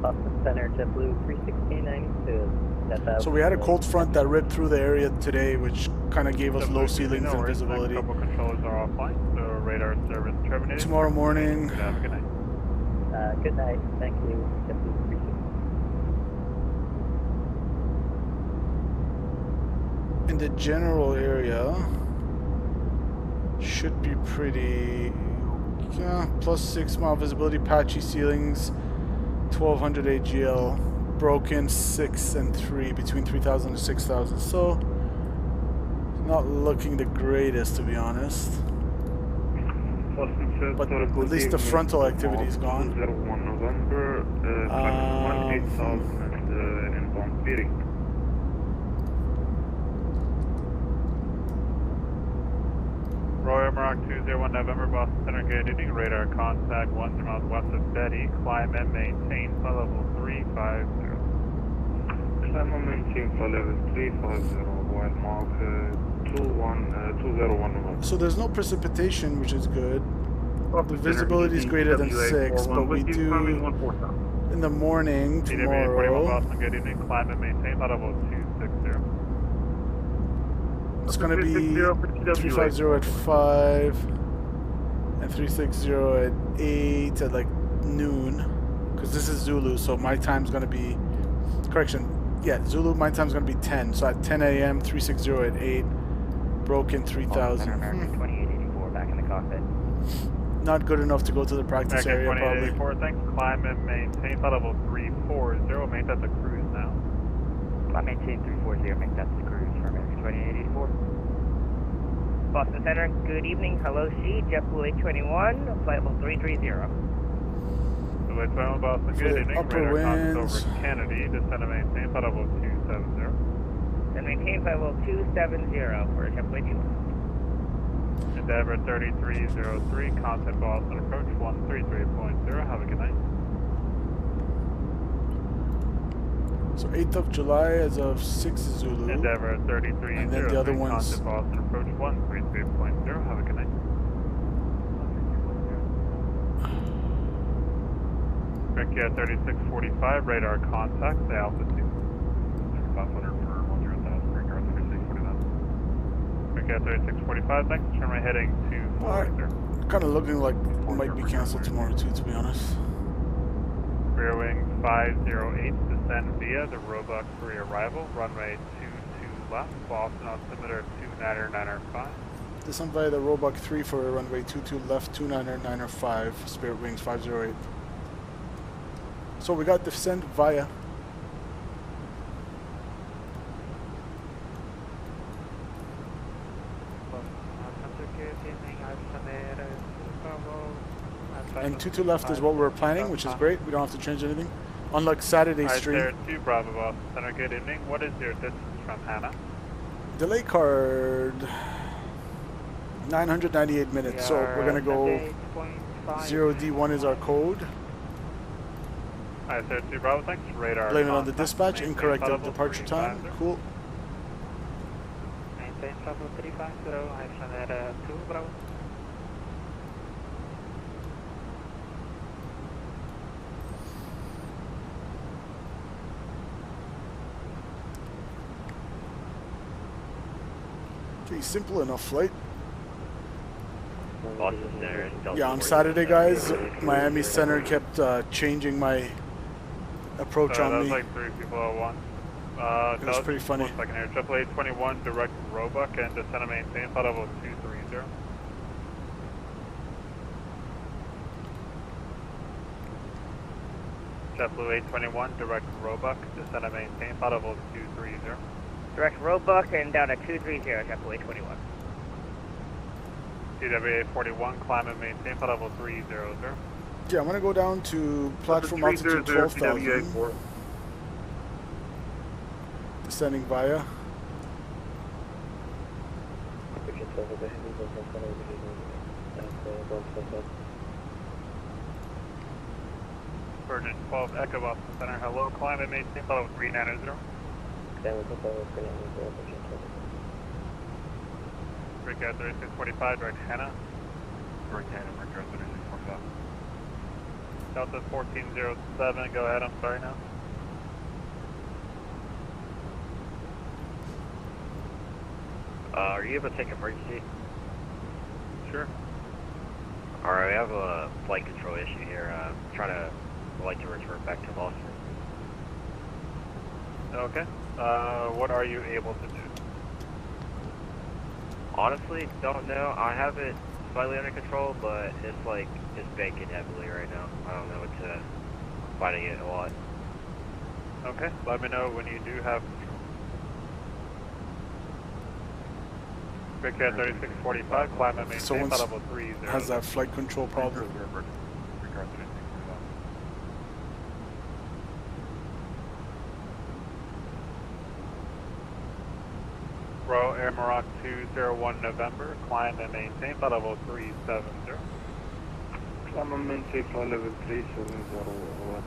[SPEAKER 10] Boston Center, JetBlue 31692.
[SPEAKER 2] So we had a cold front that ripped through the area today, which kind of gave us low ceilings and visibility.
[SPEAKER 7] Couple controllers are offline, so radar service terminated.
[SPEAKER 2] Tomorrow morning.
[SPEAKER 7] Have a good night.
[SPEAKER 10] Good night. Thank you. JetBlue 316.
[SPEAKER 2] In the general area, should be pretty, plus 6 mile visibility, patchy ceilings, 1200 AGL, broken 6 and 3, between 3,000 and 6,000. So not looking the greatest, to be honest. But at least the frontal activity is gone.
[SPEAKER 11] 01 November, 8000 and inbound speeding.
[SPEAKER 7] Royal Morocco 201 November, Boston Center, gate evening, radar contact 10 miles west of Betty, climb and maintain flight level 350.
[SPEAKER 11] Climb and maintain flight level 350, wild mark 201 November.
[SPEAKER 2] So there's no precipitation, which is good. The visibility is greater than 6, but we do in the morning tomorrow.
[SPEAKER 7] Boston, gate evening, climb and maintain flight level 260.
[SPEAKER 2] It's going to be 350 at 5 and 360 at 8 at like noon, because this is Zulu, so my time's going to be, Zulu, my time's going to be 10, so at 10 a.m. 360 at 8, broken 3000.
[SPEAKER 10] American 2884 back in the cockpit.
[SPEAKER 2] Not good enough to go to the practice area, probably.
[SPEAKER 7] 2884, thanks, climb and maintain flight level 340, make that the cruise now.
[SPEAKER 10] Climb maintain 340, make that the cruise for American 2884. Boston Center, good evening. Hello, C. JetBlue 821, flight level 330.
[SPEAKER 7] So wait, Boston, good evening.
[SPEAKER 2] Upper
[SPEAKER 7] radar
[SPEAKER 2] winds.
[SPEAKER 7] over Kennedy, descend and maintain flight level 270.
[SPEAKER 10] And maintain flight level 270 for JetBlue 821.
[SPEAKER 7] Endeavour 3303, contact Boston approach 133.0. Have a good night.
[SPEAKER 2] So 8th of July as of 6 Zulu.
[SPEAKER 7] Endeavour 3303,
[SPEAKER 2] and then the other ones.
[SPEAKER 7] contact Boston approach 133.0. Have a good night. Ricky 3645, radar contact, the altitude. 500 for 10,000, radar 3649. Ricky 3645, next turn my heading to forward, sir.
[SPEAKER 2] Kind of looking like it might be canceled tomorrow too, to be honest.
[SPEAKER 7] Rear wing 508, descend via the Roebuck 3 arrival, runway 22 left, Boston altimeter 29905.
[SPEAKER 2] Descend via the Roebuck 3 for runway 22 left, 29905, Spirit Wings 508. So we got descent via. And 22 left is what we're planning, which is great. We don't have to change anything. Unlike Saturday's stream.
[SPEAKER 7] There, 2 Bravo Boston Center, good evening. What is your distance from Hannah?
[SPEAKER 2] Delay card 998 minutes. So we're going to go 0D1 is our code.
[SPEAKER 7] Alright, there, 2 Bravo, thanks. Radar.
[SPEAKER 2] Blame it on the dispatch. Incorrect of departure time. Cool.
[SPEAKER 10] Maintain level 350, altimeter 2 Bravo.
[SPEAKER 2] Okay, simple enough flight.
[SPEAKER 12] Boston Center.
[SPEAKER 2] Yeah, on Saturday, guys, Miami Center kept changing my approach on
[SPEAKER 7] That was
[SPEAKER 2] me.
[SPEAKER 7] like 3 people at once.
[SPEAKER 2] It was pretty funny.
[SPEAKER 7] 1 second here. Triple 821, direct Roebuck and descend and maintain, flight level 230. JetBlue 821, direct Roebuck, descend and maintain, flight level 230.
[SPEAKER 10] Direct Roebuck and down at 230, JetBlue 821.
[SPEAKER 7] TWA 41, climb and maintain, flight level 300.
[SPEAKER 2] Yeah, I'm gonna go down to platform altitude 12,000. Descending via.
[SPEAKER 7] Virgin 12, Echo Boston Center, hello, climb and maintain, flight level 390. Breakout 3645, direct Hannah.
[SPEAKER 4] Direct Hannah, breakout 3645.
[SPEAKER 7] Delta 1407, go ahead, I'm sorry now.
[SPEAKER 12] Are you able to take emergency?
[SPEAKER 7] Sure.
[SPEAKER 12] Alright, we have a flight control issue here. I'd like to return back to Boston.
[SPEAKER 7] Okay. What are you able to do?
[SPEAKER 12] Honestly, don't know. I have it slightly under control, but it's banking heavily right now. I don't know what to, fighting it a lot.
[SPEAKER 7] Okay, let me know when you do have Breakout 3645, climb and maintain,
[SPEAKER 2] Someone
[SPEAKER 7] flight level 30.
[SPEAKER 2] has that flight control problem.
[SPEAKER 7] Royal Air Maroc 201 November, climb and maintain, flight level 370.
[SPEAKER 11] Climb and maintain, flight level 370,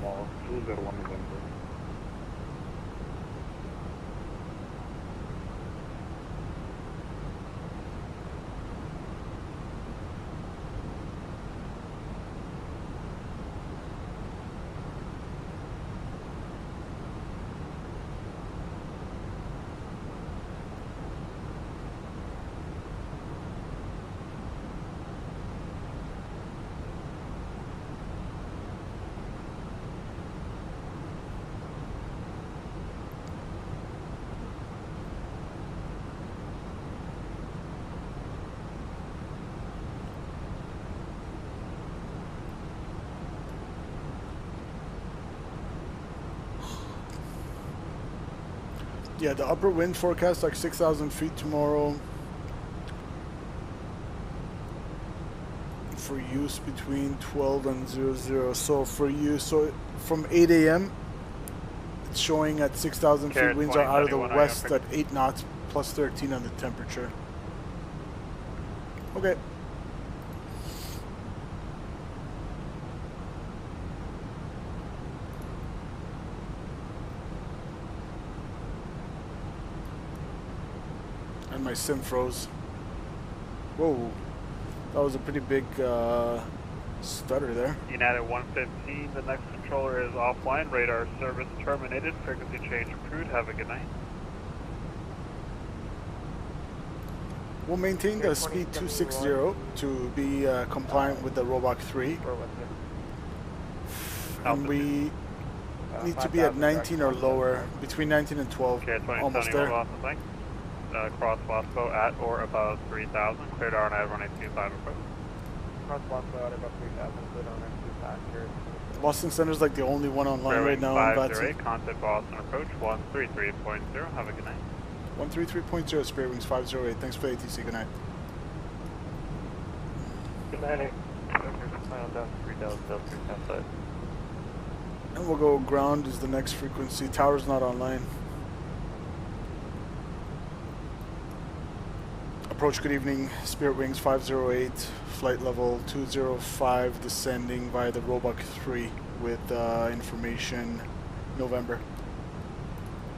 [SPEAKER 11] Maroc 201 November.
[SPEAKER 2] Yeah, the upper wind forecast like 6,000 feet tomorrow for use between 12 and 00. So for you, so from 8 a.m. it's showing at 6,000 feet. Winds are out of the west at 8 knots, plus 13 on the temperature. Okay. And my sim froze. Whoa, that was a pretty big stutter there.
[SPEAKER 7] United 115, the next controller is offline, radar service terminated, frequency change approved, have a good night.
[SPEAKER 2] We'll maintain the speed 260 to be compliant with the Roebuck 3. And we need to be at 19 or lower, between 19 and 12, almost there.
[SPEAKER 7] Cross Wasco at or above 3,000, cleared RNAV 1825 approach.
[SPEAKER 13] Cross Wasco at above 3,000, cleared RNAV 25.
[SPEAKER 2] Boston Center's like the only one online right now.
[SPEAKER 7] 508, contact Boston approach 133.0, have a good night.
[SPEAKER 2] 133.0, Spirit Wings 508, thanks for the ATC, good night.
[SPEAKER 13] Good night.
[SPEAKER 2] And we'll go ground is the next frequency, tower's not online. Approach, good evening, Spirit Wings 508, flight level 205, descending via the Roebuck 3 with information November.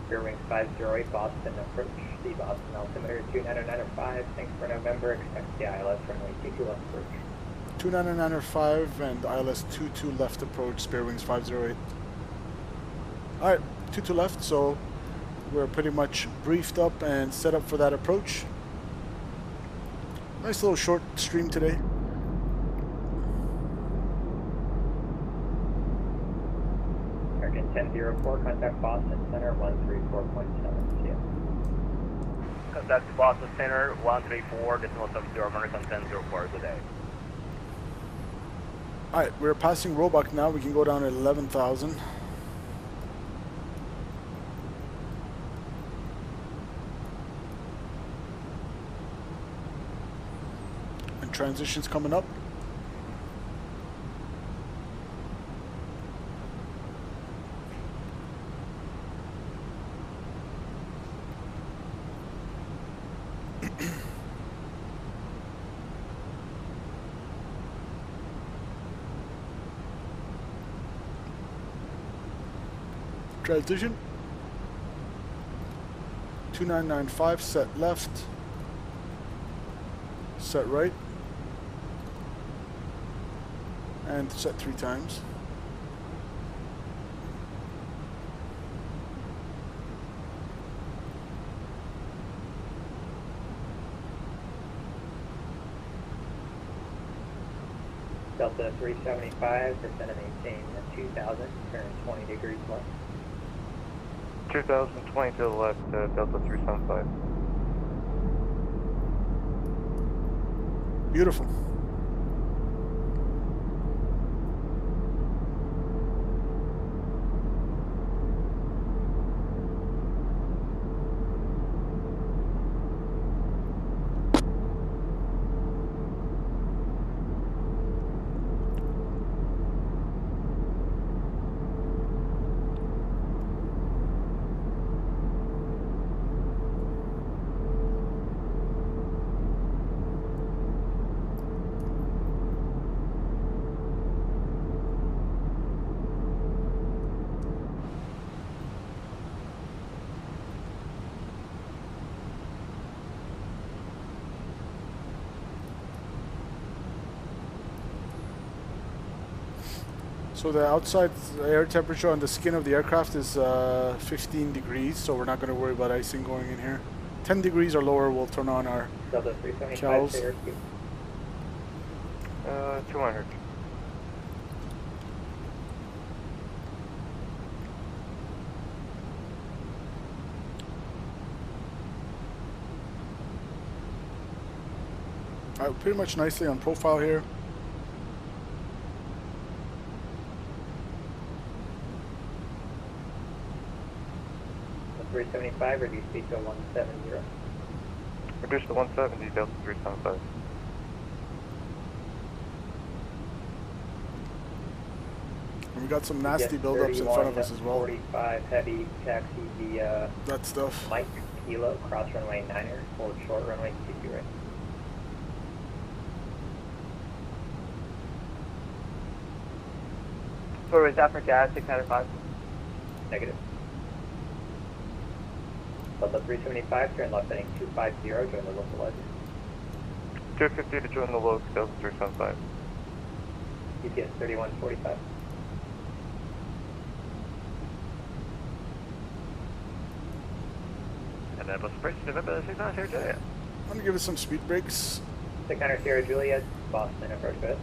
[SPEAKER 14] Spirit Wings 508, Boston approach, the Boston altimeter 2995, thanks for November, expect the ILS runway 22 left approach.
[SPEAKER 2] 2995 and ILS 22 left approach, Spirit Wings 508. Alright, 22 left, so we're pretty much briefed up and set up for that approach. Nice little short stream today.
[SPEAKER 14] American 1004, contact Boston Center 134.7. See ya.
[SPEAKER 10] Contact Boston Center 134, decimal 70, American 1004, good day.
[SPEAKER 2] Alright, we're passing Roebuck now. We can go down at 11,000. And transition's coming up. Transition 2995, set left, set right, and set 3 times.
[SPEAKER 14] Delta 375, descend and maintain 2000, turn 20 degrees left.
[SPEAKER 9] 2020 to the left, Delta 375.
[SPEAKER 2] Beautiful. So the outside air temperature on the skin of the aircraft is 15 degrees, so we're not going to worry about icing going in here. 10 degrees or lower, we'll turn on our
[SPEAKER 14] Delta 375,
[SPEAKER 2] cows.
[SPEAKER 9] 200.
[SPEAKER 2] Alright, pretty much nicely on profile here.
[SPEAKER 14] The 375, reduce speed to 170.
[SPEAKER 9] Reduce to 170, Delta 375.
[SPEAKER 2] And we got some nasty buildups in front of us as well.
[SPEAKER 14] 45 heavy, taxi via
[SPEAKER 2] that stuff.
[SPEAKER 14] Mike Kilo, cross runway 9er, forward short runway 22 right.
[SPEAKER 13] So is that for gas 605?
[SPEAKER 14] Negative. Delta 375, turn left heading 250, join the local edge.
[SPEAKER 9] 250 to join the local, Delta 375.
[SPEAKER 14] GPS 3145.
[SPEAKER 4] And then bus approach November 69 Sierra Juliet.
[SPEAKER 2] I'm going to give it some speed brakes.
[SPEAKER 14] 600 Sierra Juliet, Boston, approach good.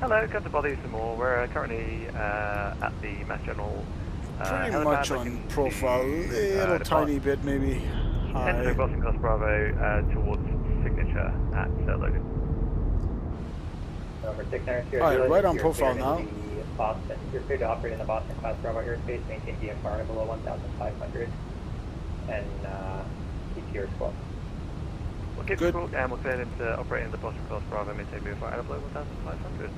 [SPEAKER 4] Hello, come to bother you some more. We're currently at the Mass General.
[SPEAKER 2] Pretty much on profile, a little tiny bit maybe high.
[SPEAKER 4] Entering Boston Class Bravo towards signature at Logan.
[SPEAKER 14] Number 600 Sierra
[SPEAKER 2] Alright,
[SPEAKER 14] Juliet,
[SPEAKER 2] right on
[SPEAKER 14] you're
[SPEAKER 2] profile
[SPEAKER 14] cleared
[SPEAKER 2] now.
[SPEAKER 14] in the Boston, you're cleared to operate in the Boston Class Bravo airspace, maintain VFR below 1,500, and keep your squawk.
[SPEAKER 4] We'll keep the squawk and we'll clear him to operate in the Boston Class Bravo, maintain VFR at below 1,500.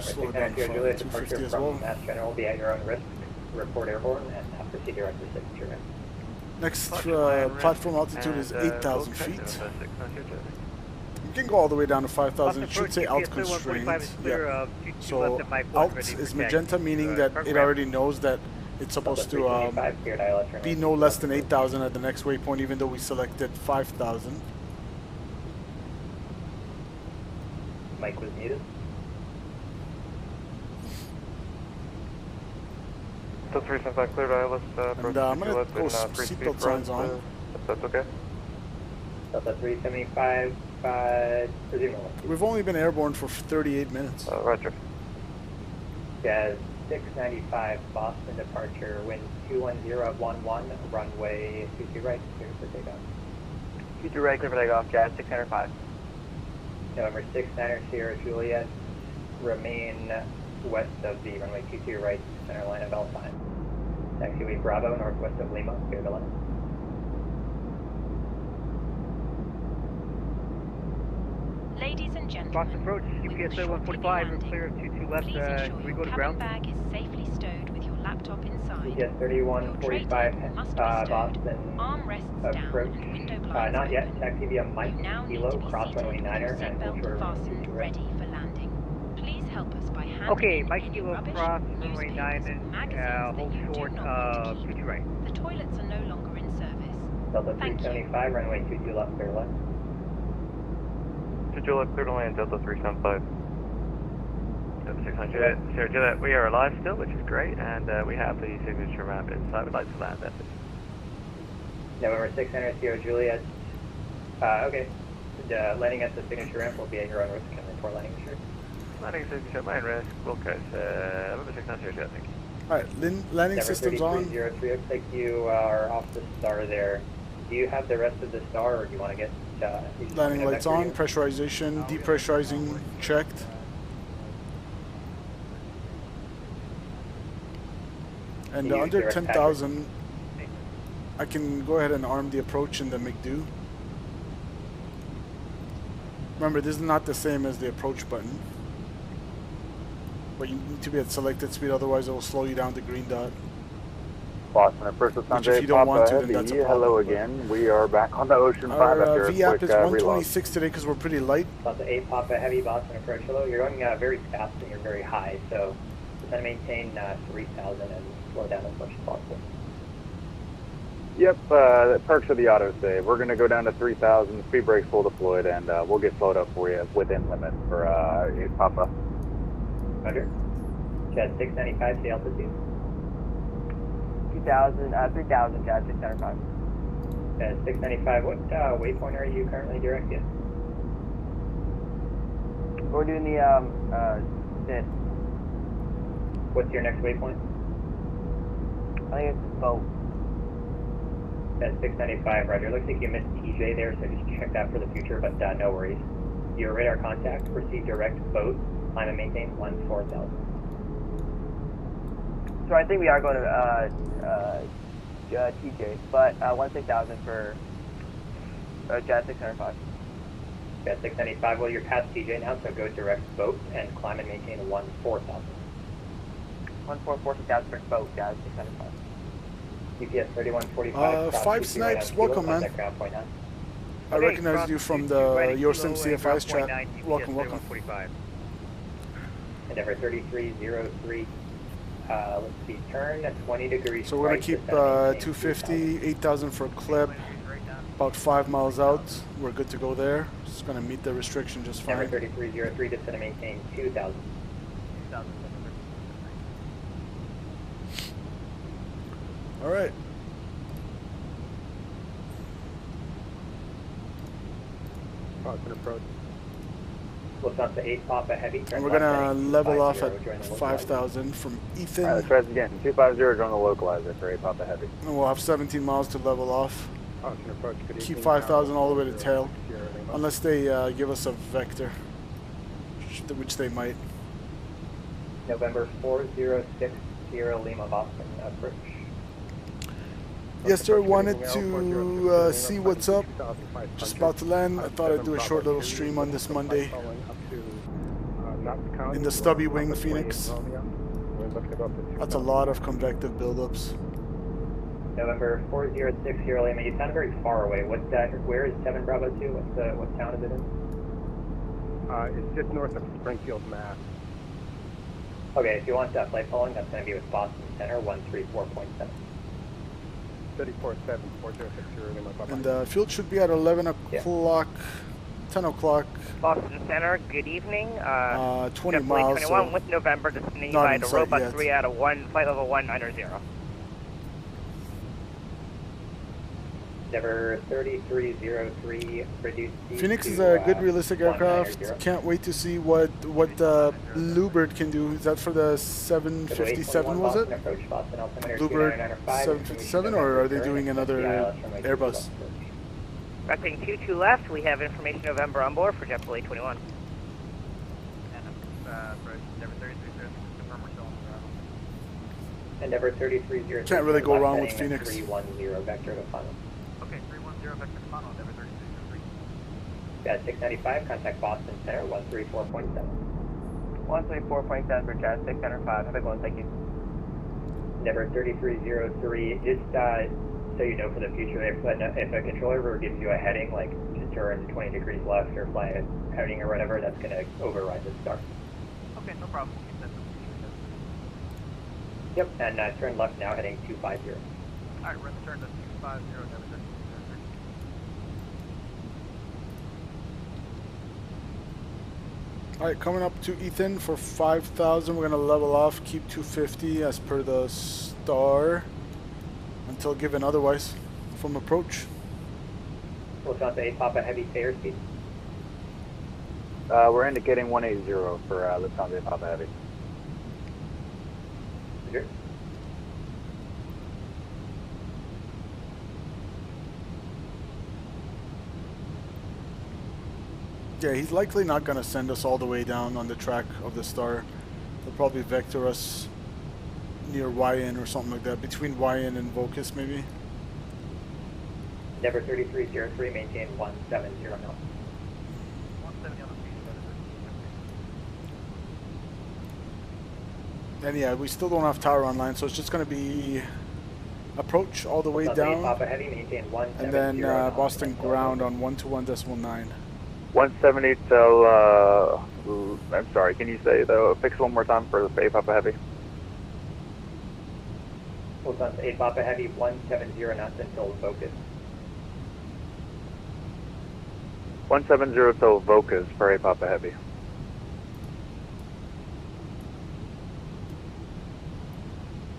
[SPEAKER 2] Slow down to
[SPEAKER 14] Juliet,
[SPEAKER 2] 250
[SPEAKER 14] departure
[SPEAKER 2] as
[SPEAKER 14] from
[SPEAKER 2] well.
[SPEAKER 14] Mass General will be at your own risk. Report airborne and proceed direct to signature.
[SPEAKER 2] Next platform altitude is 8,000 feet. We can go all the way down to 5,000. It should say alt constrained. Yeah. So alt is magenta, meaning that it already knows that it's supposed to be no less than 8,000 at the next waypoint, even though we selected 5,000.
[SPEAKER 14] Mike was muted.
[SPEAKER 9] Delta 375 cleared ILS,
[SPEAKER 2] And I'm going to go seatbelt signs on.
[SPEAKER 9] If that's okay.
[SPEAKER 14] Delta 375, presumably.
[SPEAKER 2] We've only been airborne for 38 minutes.
[SPEAKER 9] Roger.
[SPEAKER 14] Jazz 695, Boston departure, wind 21011, runway 22 right, clear for takeoff.
[SPEAKER 13] 22 right, clear for takeoff, Jazz 605.
[SPEAKER 14] November 69er, Sierra Juliet, remain west of the runway 22 right, center line of Alpine. Taxiway Bravo, northwest of Lima, clear to land.
[SPEAKER 5] Ladies and gentlemen,
[SPEAKER 10] Boston approach, UPSO 145, route clear, 22 left, can we go to ground?
[SPEAKER 5] bag is safely stowed with your laptop inside.
[SPEAKER 14] Yes, 3145, Boston approach. Not yet, taxi via Mike, Kilo, cross runway 9er, and hold short runway 22 right.
[SPEAKER 5] Ready for landing. Please help us by handing
[SPEAKER 10] Okay,
[SPEAKER 5] in
[SPEAKER 10] Mike
[SPEAKER 5] any
[SPEAKER 10] Kilo,
[SPEAKER 5] rubbish,
[SPEAKER 10] cross runway
[SPEAKER 5] newspapers,
[SPEAKER 10] 9 and
[SPEAKER 5] magazines
[SPEAKER 10] hold
[SPEAKER 5] that you
[SPEAKER 10] short,
[SPEAKER 5] do not want to keep.
[SPEAKER 10] 22 right.
[SPEAKER 5] The toilets are no longer in service.
[SPEAKER 14] Delta
[SPEAKER 5] Thank you.
[SPEAKER 14] 375, runway 22 left, clear left.
[SPEAKER 9] 22 left, clear to land, Delta 375.
[SPEAKER 4] Delta 600, Sierra Juliet, we are alive still, which is great, and we have the signature map inside. We'd like to land that.
[SPEAKER 14] November 600, Sierra Juliet. Okay. Landing at the signature ramp will be at your own risk and report landing assured.
[SPEAKER 4] Landing signature, main risk, Wilkes, November 600, Sierra Juliet, thank you.
[SPEAKER 2] Alright, landing systems on.
[SPEAKER 14] 3303, looks like you are off the star there. Do you have the rest of the star, or do you want to get...
[SPEAKER 2] Landing lights on, pressurization, depressurizing checked. And under 10,000, I can go ahead and arm the approach in the McDo. Remember, this is not the same as the approach button. But you need to be at selected speed, otherwise it will slow you down to green dot.
[SPEAKER 6] Boston approach with
[SPEAKER 2] Which if you don't want to, then that's a problem.
[SPEAKER 6] Hello again. We are back on the Ocean 5 after a
[SPEAKER 2] VAP
[SPEAKER 6] quick
[SPEAKER 2] is
[SPEAKER 6] reload.
[SPEAKER 2] 126 today because we're pretty light.
[SPEAKER 14] Delta 8 Papa Heavy, Boston approach. Hello, you're going very fast and you're very high, so just trying to maintain 3,000 and slow down as much as possible.
[SPEAKER 6] Yep, the perks of the autosave. We're going to go down to 3,000, speed brakes full deployed, and we'll get slowed up for you within limit for 8 Papa.
[SPEAKER 14] Roger. Chad 695, the altitude.
[SPEAKER 13] 3,000, Jazz 605.
[SPEAKER 14] 695, what waypoint are you currently directed?
[SPEAKER 13] We're doing the, SID.
[SPEAKER 14] What's your next waypoint?
[SPEAKER 13] I think it's boat.
[SPEAKER 14] 695, Roger. Looks like you missed TJ there, so just check that for the future, but no worries. Your radar contact, proceed direct boat, climb and maintain 14,000.
[SPEAKER 13] So I think we are going to TJ, but 16,000 for Jazz 605.
[SPEAKER 14] Jazz 695, well, you're past TJ now, so go direct boat and climb and maintain 14,000.
[SPEAKER 13] 14,000 for boat, Jazz 695.
[SPEAKER 14] GPS 3145.
[SPEAKER 2] 5 snipes, welcome, man. I recognize you from the Your Sim CFI's chat. Welcome, welcome.
[SPEAKER 14] Endeavor 3303. Let's see, turn 20 degrees.
[SPEAKER 2] So we're going to keep 250, 8,000 for a clip, about 5 miles out. We're good to go there. It's going to meet the restriction just fine.
[SPEAKER 14] Endeavor 3303, just going to maintain 2,000.
[SPEAKER 2] All right.
[SPEAKER 13] Boston approach.
[SPEAKER 14] Lufthansa 8 Papa Heavy.
[SPEAKER 2] And we're going to level off at 5,000 from Ethan.
[SPEAKER 6] Let's try this again. 250, join the localizer for 8 Papa Heavy.
[SPEAKER 2] And we'll have 17 miles to level off.
[SPEAKER 13] Boston approach.
[SPEAKER 2] Keep 5,000 all the way to tail. Unless they give us a vector, which they might.
[SPEAKER 14] November 406 Sierra Lima Boston approach.
[SPEAKER 2] Yes, sir. Wanted to see what's up. Just about to land. I thought I'd do a short little stream on this Monday in the stubby wing Fenix. That's a lot of convective buildups.
[SPEAKER 14] November 406 Sierra Lima. You sound very far away. What's that? Where is 7 Bravo 2? What town is it in?
[SPEAKER 13] It's just north of Springfield, Mass.
[SPEAKER 14] Okay, if you want flight following, that's going to be with Boston Center 134.7.
[SPEAKER 13] 34.7, 406 Sierra Lima.
[SPEAKER 2] And field should be at 11 o'clock, 10 o'clock.
[SPEAKER 10] Boston Center, good evening.
[SPEAKER 2] 20 miles.
[SPEAKER 10] 21
[SPEAKER 2] so
[SPEAKER 10] with November, descending by the Robot 3 out of 1, flight level 190.
[SPEAKER 14] Endeavor 3303 reduced speed
[SPEAKER 2] Phoenix
[SPEAKER 14] to,
[SPEAKER 2] is a good realistic
[SPEAKER 14] 190.
[SPEAKER 2] aircraft. Can't wait to see what Bluebird can do. Is that for the 757, was it? Bluebird 757, or are they doing another Airbus?
[SPEAKER 10] Correcting 22 left, we have information November on board for JetBlue 821.
[SPEAKER 14] Endeavor 3303.
[SPEAKER 2] Can't really go wrong with Phoenix.
[SPEAKER 14] 310 vector to final.
[SPEAKER 13] Okay, 310 vector to final, Endeavor 3303.
[SPEAKER 14] Got 695, contact Boston Center 134.7.
[SPEAKER 10] 134.7 for Jazz 605. Have a good one, thank you.
[SPEAKER 14] Endeavor 3303, just so you know for the future, if a controller ever gives you a heading, like to turn 20 degrees left or fly a heading or whatever, that's going to override the start.
[SPEAKER 13] Okay, no problem. Keep that to
[SPEAKER 14] Yep, and turn left now, heading 250.
[SPEAKER 13] Alright, we're in the turn to 250, Endeavor 3303.
[SPEAKER 2] Alright, coming up to Ethan for 5,000. We're going to level off, keep 250 as per the star until given otherwise from approach.
[SPEAKER 14] Lufthansa 8 Papa Heavy fair speed.
[SPEAKER 6] We're indicating 180 for Lufthansa Papa Heavy.
[SPEAKER 14] Sure.
[SPEAKER 2] Yeah, he's likely not going to send us all the way down on the track of the star. He'll probably vector us near YN or something like that, between YN and Vocus maybe.
[SPEAKER 14] Endeavor 3303, maintain 170 knots.
[SPEAKER 13] 170 on the speed.
[SPEAKER 2] And yeah, we still don't have tower online, so it's just going to be approach all the way down,
[SPEAKER 14] Papa Heavy, maintain
[SPEAKER 2] and then Boston ground on 121.9.
[SPEAKER 6] 170 till, I'm sorry, can you say the fix one more time for the 8 Papa Heavy?
[SPEAKER 14] Lufthansa 8 Papa Heavy, 170 knots until Vocus.
[SPEAKER 6] 170 till Vocus for 8 Papa Heavy.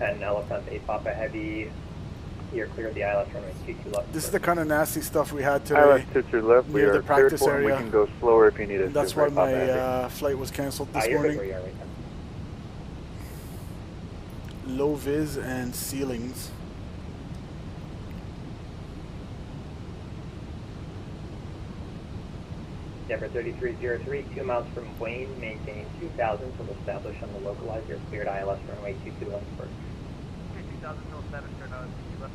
[SPEAKER 14] And Lufthansa 8 Papa Heavy, you're clear of the ILS runway 22 left.
[SPEAKER 2] This is the kind of nasty stuff we had today.
[SPEAKER 6] ILS 22 left, we
[SPEAKER 2] near
[SPEAKER 6] are
[SPEAKER 2] the practice
[SPEAKER 6] cleared for,
[SPEAKER 2] area.
[SPEAKER 6] we can go slower if you need us.
[SPEAKER 2] That's
[SPEAKER 6] to,
[SPEAKER 2] why
[SPEAKER 6] for 8 Papa
[SPEAKER 2] my
[SPEAKER 6] Heavy.
[SPEAKER 2] flight was canceled this
[SPEAKER 14] You're good
[SPEAKER 2] morning.
[SPEAKER 14] where you are right now.
[SPEAKER 2] Low vis and ceilings.
[SPEAKER 14] Endeavor 3303, 2 miles from Wayne, maintain 2000 till established on the localizer, cleared ILS runway 22 left first.
[SPEAKER 13] Okay, 2000 till 7, turn out 2 left,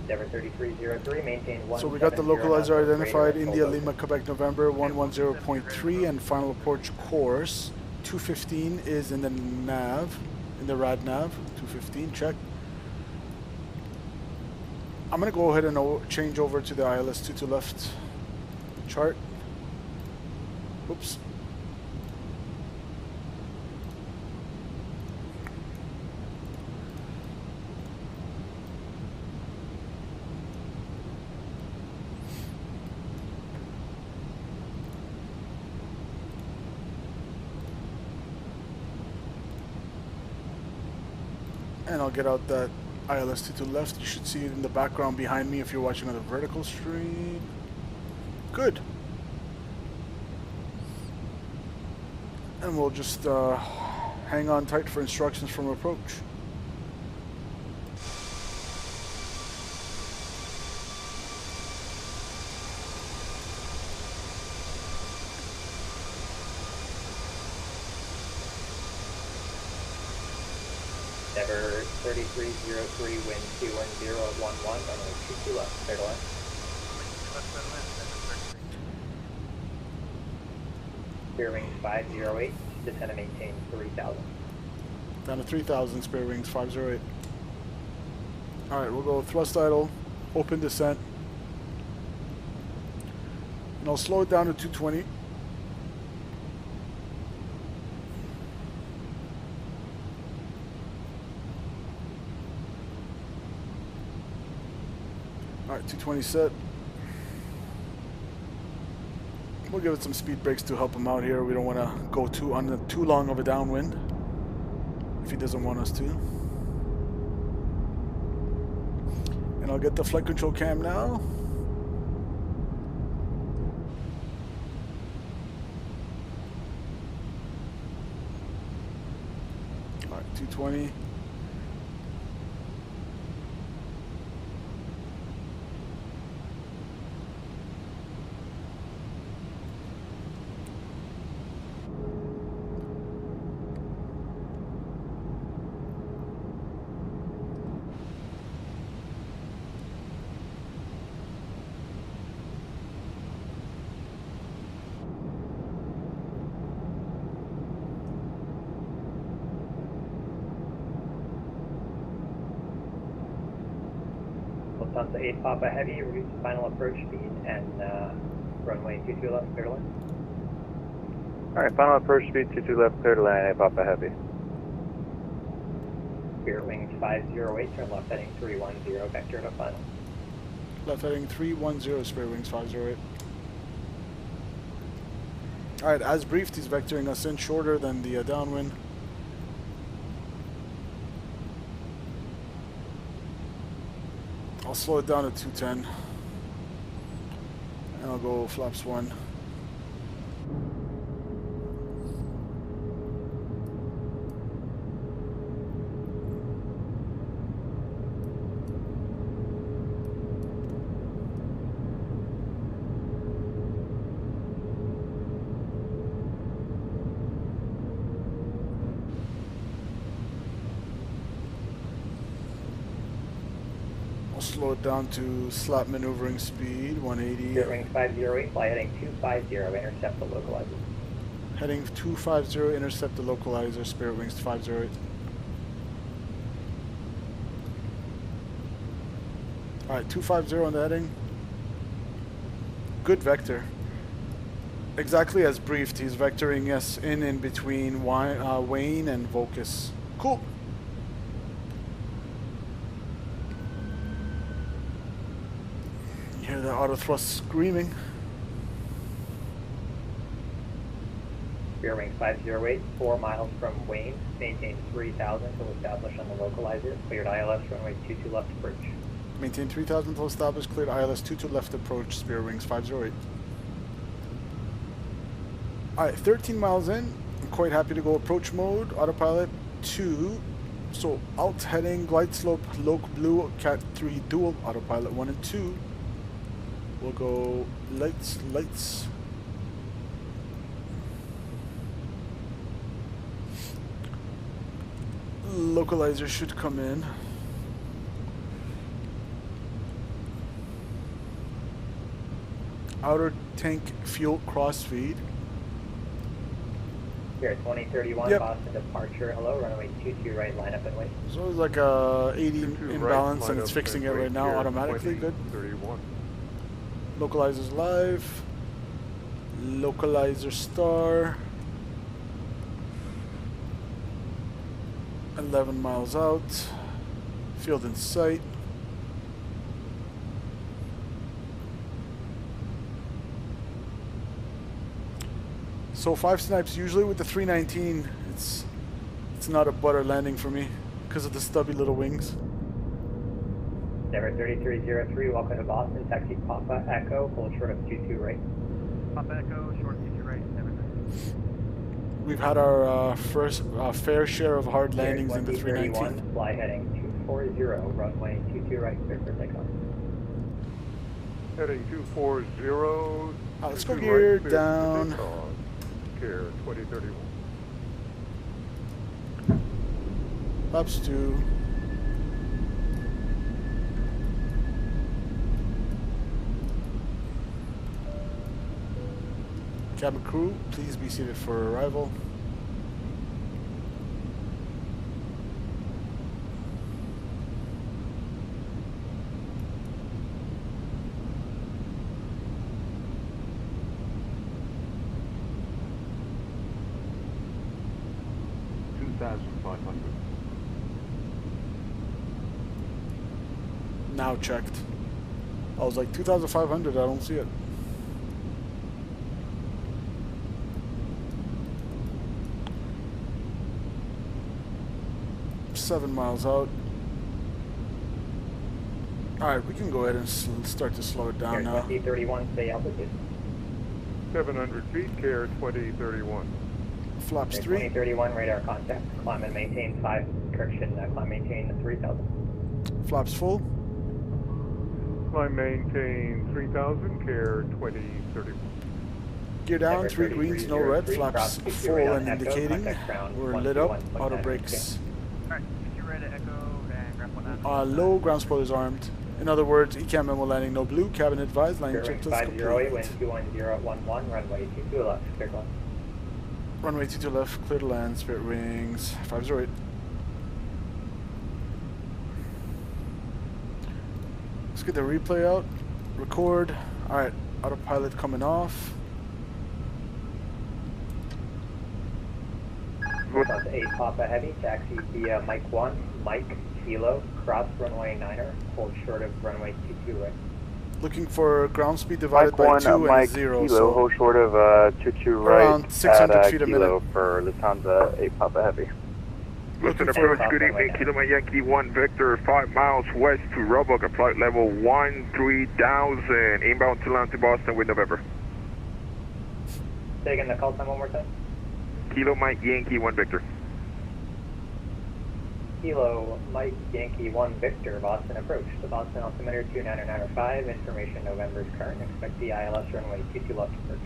[SPEAKER 13] Endeavor 3303.
[SPEAKER 14] Endeavor 3303, maintain 170.
[SPEAKER 2] So we got the localizer
[SPEAKER 14] knots,
[SPEAKER 2] identified,
[SPEAKER 14] radar,
[SPEAKER 2] India
[SPEAKER 14] full
[SPEAKER 2] Lima Quebec November 110.3, and final approach course 215 is in the nav, in the rad nav. 215, check. I'm gonna go ahead and change over to the ILS 22 left chart. Oops. And I'll get out that ILS 22 left. You should see it in the background behind me if you're watching on the vertical stream. Good. And we'll just hang on tight for instructions from approach.
[SPEAKER 14] Endeavor 3303, wind 210 at 11, runway 22 left, clear to land. Spare wings 508, descend and maintain 3000.
[SPEAKER 2] Down to 3,000, spare wings 508. Alright, we'll go thrust idle, open descent. And I'll slow it down to 220. Alright, 220 set. We'll give it some speed brakes to help him out here. We don't want to go on too long of a downwind if he doesn't want us to. And I'll get the flight control cam now. Alright, 220.
[SPEAKER 14] Lufthansa 8 Papa Heavy, reduce final approach speed and runway 22 left, clear to land.
[SPEAKER 6] Alright, final approach speed 22 left, clear to land, 8 Papa Heavy.
[SPEAKER 14] Spirit wings 508, turn left heading 310, vector to final.
[SPEAKER 2] Left heading 310, Spirit wings 508. Alright, as briefed, he's vectoring us in shorter than the downwind. I'll slow it down to 210. And I'll go flaps 1. Slow it down to slap maneuvering speed, 180.
[SPEAKER 14] Spirit wings 508, fly heading 250, intercept the localizer.
[SPEAKER 2] Heading 250, intercept the localizer, Spirit wings 508. Alright, 250 on the heading. Good vector. Exactly as briefed, he's vectoring us in between Wayne and Vocus. Cool. You hear the auto thrust screaming.
[SPEAKER 14] Spirit wings 508, 4 miles from Wayne, maintain 3000 until established on the localizer, cleared ILS runway 22 left approach.
[SPEAKER 2] Maintain 3000 until established, cleared ILS 22 left approach, Spirit wings 508. Alright, 13 miles in, I'm quite happy to go approach mode, autopilot 2. So alt heading, glide slope, Loc Blue, Cat 3 dual, autopilot 1 and 2. We'll go lights, lights. Localizer should come in. Outer tank fuel crossfeed.
[SPEAKER 14] Here, 2031,
[SPEAKER 2] Yep.
[SPEAKER 14] Boston departure. Hello, runway 22 right, line up and wait.
[SPEAKER 2] So it's like a 80 imbalance and it's fixing it right now automatically. Good.
[SPEAKER 9] 31.
[SPEAKER 2] Localizer's live. Localizer star. 11 miles out. Field in sight. So 5 snipes. Usually with the 319, it's not a butter landing for me because of the stubby little wings.
[SPEAKER 14] Never 3303, welcome to Boston, taxi Papa Echo, hold short of 22 right.
[SPEAKER 13] Papa Echo, short 22 right, never.
[SPEAKER 2] We've had our first fair share of hard landings in the 319.
[SPEAKER 14] Fly heading 240, runway 22 right, clear for takeoff.
[SPEAKER 9] Heading 240.
[SPEAKER 2] Let's go gear down.
[SPEAKER 9] Care 2031.
[SPEAKER 2] Flaps 2. Cabin crew, please be seated for arrival. Now checked. I was like 2,500, I don't see it. $7 miles out. Alright, we can go ahead and start to slow it down now.
[SPEAKER 14] 2031, stay altitude.
[SPEAKER 9] 700 feet, care 2031.
[SPEAKER 2] Flaps 3.
[SPEAKER 14] 2031, radar contact. Climb and maintain 5. Correction, climb maintain 3000.
[SPEAKER 2] Flaps full.
[SPEAKER 9] Climb maintain 3000, care 2031.
[SPEAKER 2] Gear down, 3 greens, no red. Flaps full and indicating. We're lit up. Auto brakes.
[SPEAKER 13] Alright, you're ready to echo and grab 1
[SPEAKER 2] Low, ground spoilers armed. In other words, ECAM memo landing no blue. Cabin advised, landing checklist
[SPEAKER 14] 50,
[SPEAKER 2] complete.
[SPEAKER 14] wind 21011, runway 22 left, clear to land.
[SPEAKER 2] Runway 22 left, clear to land, spirit wings 508. Let's get the replay out. Record. Alright, autopilot coming off.
[SPEAKER 14] That's 8 Papa Heavy, taxi via Mike 1, Mike, Kilo, cross runway 9er, hold short of runway 22 right.
[SPEAKER 2] Looking for ground speed divided
[SPEAKER 6] Mike
[SPEAKER 2] by
[SPEAKER 6] 1,
[SPEAKER 2] 2
[SPEAKER 6] Mike,
[SPEAKER 2] and 0.
[SPEAKER 6] Kilo,
[SPEAKER 2] So
[SPEAKER 6] hold short of 22 right.
[SPEAKER 2] around 600
[SPEAKER 6] at,
[SPEAKER 2] feet a
[SPEAKER 6] Kilo
[SPEAKER 2] minute.
[SPEAKER 6] for Lufthansa 8 Papa Heavy.
[SPEAKER 9] Listen approach, good evening, Kilo Yankee 1 Victor, 5 miles west to Roebuck, at flight level 13,000, inbound to land to Boston with November.
[SPEAKER 14] Say again the call time one more time.
[SPEAKER 9] Kilo Mike Yankee 1 Victor.
[SPEAKER 14] Kilo Mike Yankee 1 Victor, Boston approach. The Boston altimeter 29905, information November's current. Expect the ILS runway 22 left approach.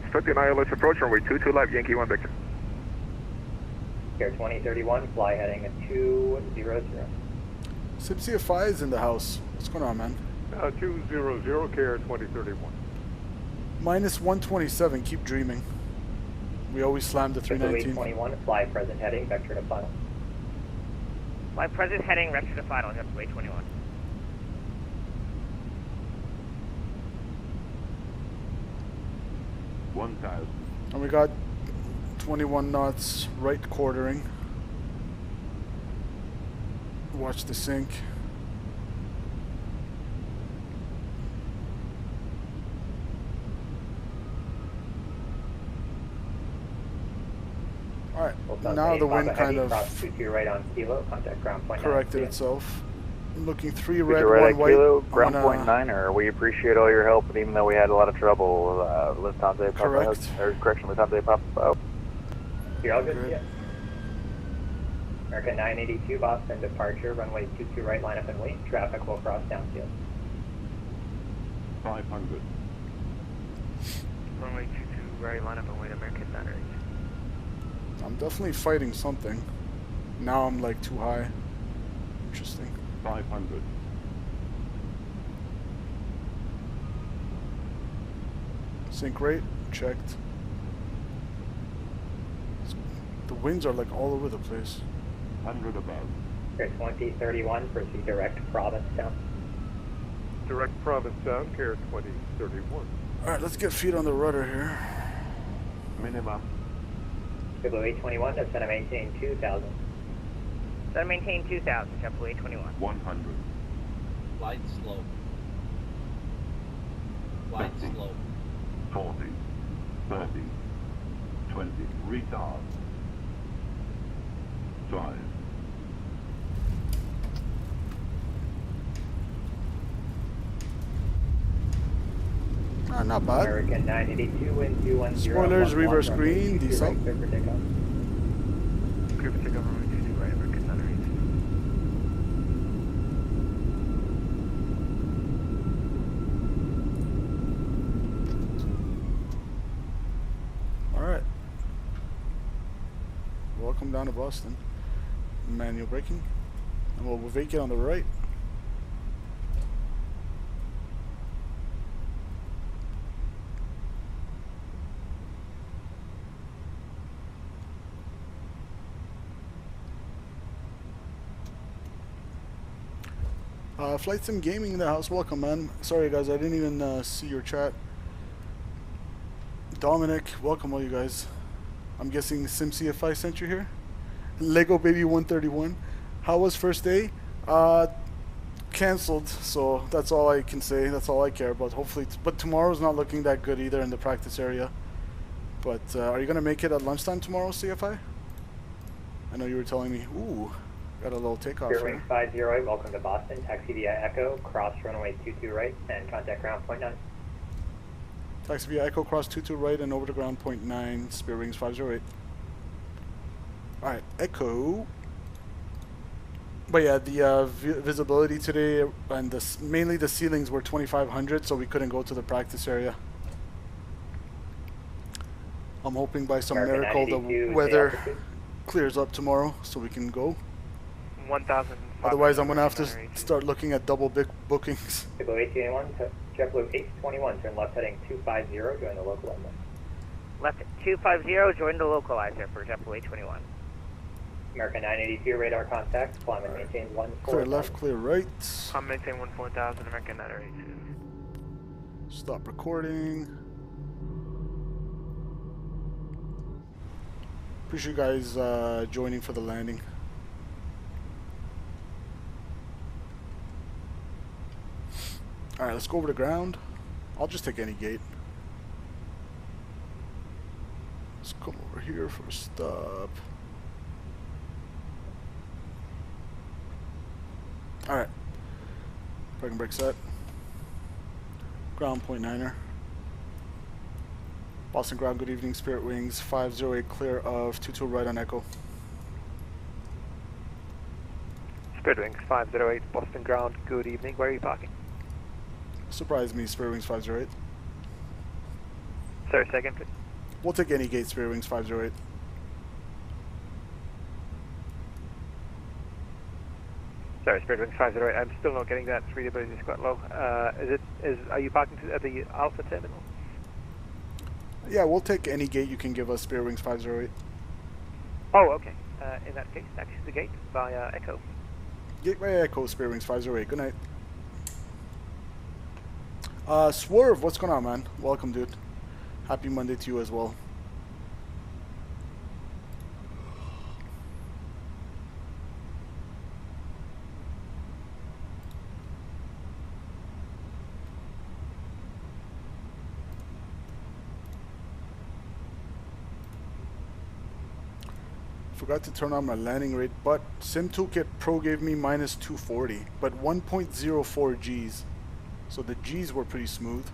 [SPEAKER 9] Expect an ILS approach, runway 22 left, Yankee 1 Victor.
[SPEAKER 14] Air 2031, fly heading at 200.
[SPEAKER 2] SimCFI is in the house. What's going on, man?
[SPEAKER 9] 200, care 2031.
[SPEAKER 2] Minus 127, keep dreaming. We always slam the 319.
[SPEAKER 14] 21, fly present heading, vector to final.
[SPEAKER 10] Fly present heading, vector to final, JetBlue 21.
[SPEAKER 2] And we got 21 knots right quartering. Watch the sync. Alright, now the wind kind of
[SPEAKER 14] right on Kilo, contact ground point
[SPEAKER 2] corrected itself. I'm looking 3
[SPEAKER 6] Red,
[SPEAKER 2] red,
[SPEAKER 6] right
[SPEAKER 2] 1 white.
[SPEAKER 6] Kilo, ground
[SPEAKER 2] on,
[SPEAKER 6] point 9er. We appreciate all your help, and even though we had a lot of trouble, Lufthansa
[SPEAKER 2] correct.
[SPEAKER 6] Correction, Lufthansa Papa.
[SPEAKER 14] You're all good? Yeah. American 982, Boston departure, runway 22 right, line up and wait. Traffic will cross downfield.
[SPEAKER 15] 500.
[SPEAKER 13] Runway 22 right, line up and wait, American 982.
[SPEAKER 2] I'm definitely fighting something. Now I'm like too high. Interesting.
[SPEAKER 15] 500.
[SPEAKER 2] Sync rate, checked. The winds are like all over the place.
[SPEAKER 15] 100 above.
[SPEAKER 14] Air 2031, proceed direct Provincetown.
[SPEAKER 9] Direct Provincetown, care 2031.
[SPEAKER 2] Alright, let's get feet on the rudder here.
[SPEAKER 15] Minimum.
[SPEAKER 14] JetBlue 821, descend and maintain 2000.
[SPEAKER 10] Descend and maintain 2000, JetBlue 821.
[SPEAKER 15] 100.
[SPEAKER 16] Light slope. Light
[SPEAKER 15] 50,
[SPEAKER 16] slope.
[SPEAKER 15] 40, 30, 20, retard. 5.
[SPEAKER 2] Not bad.
[SPEAKER 14] American 982, wind 210.
[SPEAKER 2] Spoilers, reverse green, diesel.
[SPEAKER 14] Right, clear for takeoff.
[SPEAKER 13] Clear for takeoff, runway 22 right, American 982.
[SPEAKER 2] Alright. Welcome down to Boston. Manual braking. And we'll vacate on the right. Flight Sim Gaming in the house. Welcome, man. Sorry, guys, I didn't even see your chat. Dominic, welcome all you guys. I'm guessing SimCFI sent you here. Lego Baby 131. How was first day? Cancelled, so that's all I can say. That's all I care about. Hopefully, but tomorrow's not looking that good either in the practice area. But are you gonna make it at lunchtime tomorrow, CFI? I know you were telling me. Ooh, Got a little takeoff
[SPEAKER 14] Spirit
[SPEAKER 2] here.
[SPEAKER 14] Wings 50, welcome to Boston. Taxi via Echo, cross runway 22 right, and contact ground point 9.
[SPEAKER 2] Taxi via Echo, cross 22 right, and over to ground point 9, Spirit Wings 508. Alright, Echo. But yeah, the visibility today, and mainly the ceilings were 2,500, so we couldn't go to the practice area. I'm hoping by some miracle the weather clears up tomorrow so we can go.
[SPEAKER 13] 1,000.
[SPEAKER 2] Otherwise, I'm going to have to start looking at double big bookings.
[SPEAKER 14] JetBlue 821, JetBlue 821, turn left heading 250, join the local runway.
[SPEAKER 10] Left 250, join the localizer for JetBlue 821.
[SPEAKER 14] American 982, radar contact, climb and maintain 14.
[SPEAKER 2] Clear left, clear right.
[SPEAKER 13] I'm maintaining 14,000, American 982.
[SPEAKER 2] Stop recording. Appreciate you guys joining for the landing. Alright, let's go over to ground. I'll just take any gate. Let's come over here for a stop. Alright. Parking brake set. Ground point 9er. Boston ground, good evening. Spirit Wings 508 clear of 22 right on Echo.
[SPEAKER 13] Spirit Wings 508, Boston ground, good evening. Where are you parking?
[SPEAKER 2] Surprise me, Spirit Wings 508.
[SPEAKER 13] Sorry, second please.
[SPEAKER 2] We'll take any gate, Spirit Wings 508.
[SPEAKER 13] Sorry, Spirit Wings 508. I'm still not getting that. Readability is quite low. Are you parking at the Alpha terminal?
[SPEAKER 2] Yeah, we'll take any gate you can give us, Spirit Wings 508.
[SPEAKER 13] Oh, okay. In that case, access the gate via Echo.
[SPEAKER 2] Gate via Echo, Spirit Wings 508. Good night. Swerve, what's going on, man? Welcome, dude. Happy Monday to you as well. Forgot to turn on my landing rate, but Sim Toolkit Pro gave me minus 240, but 1.04 Gs. So the Gs were pretty smooth.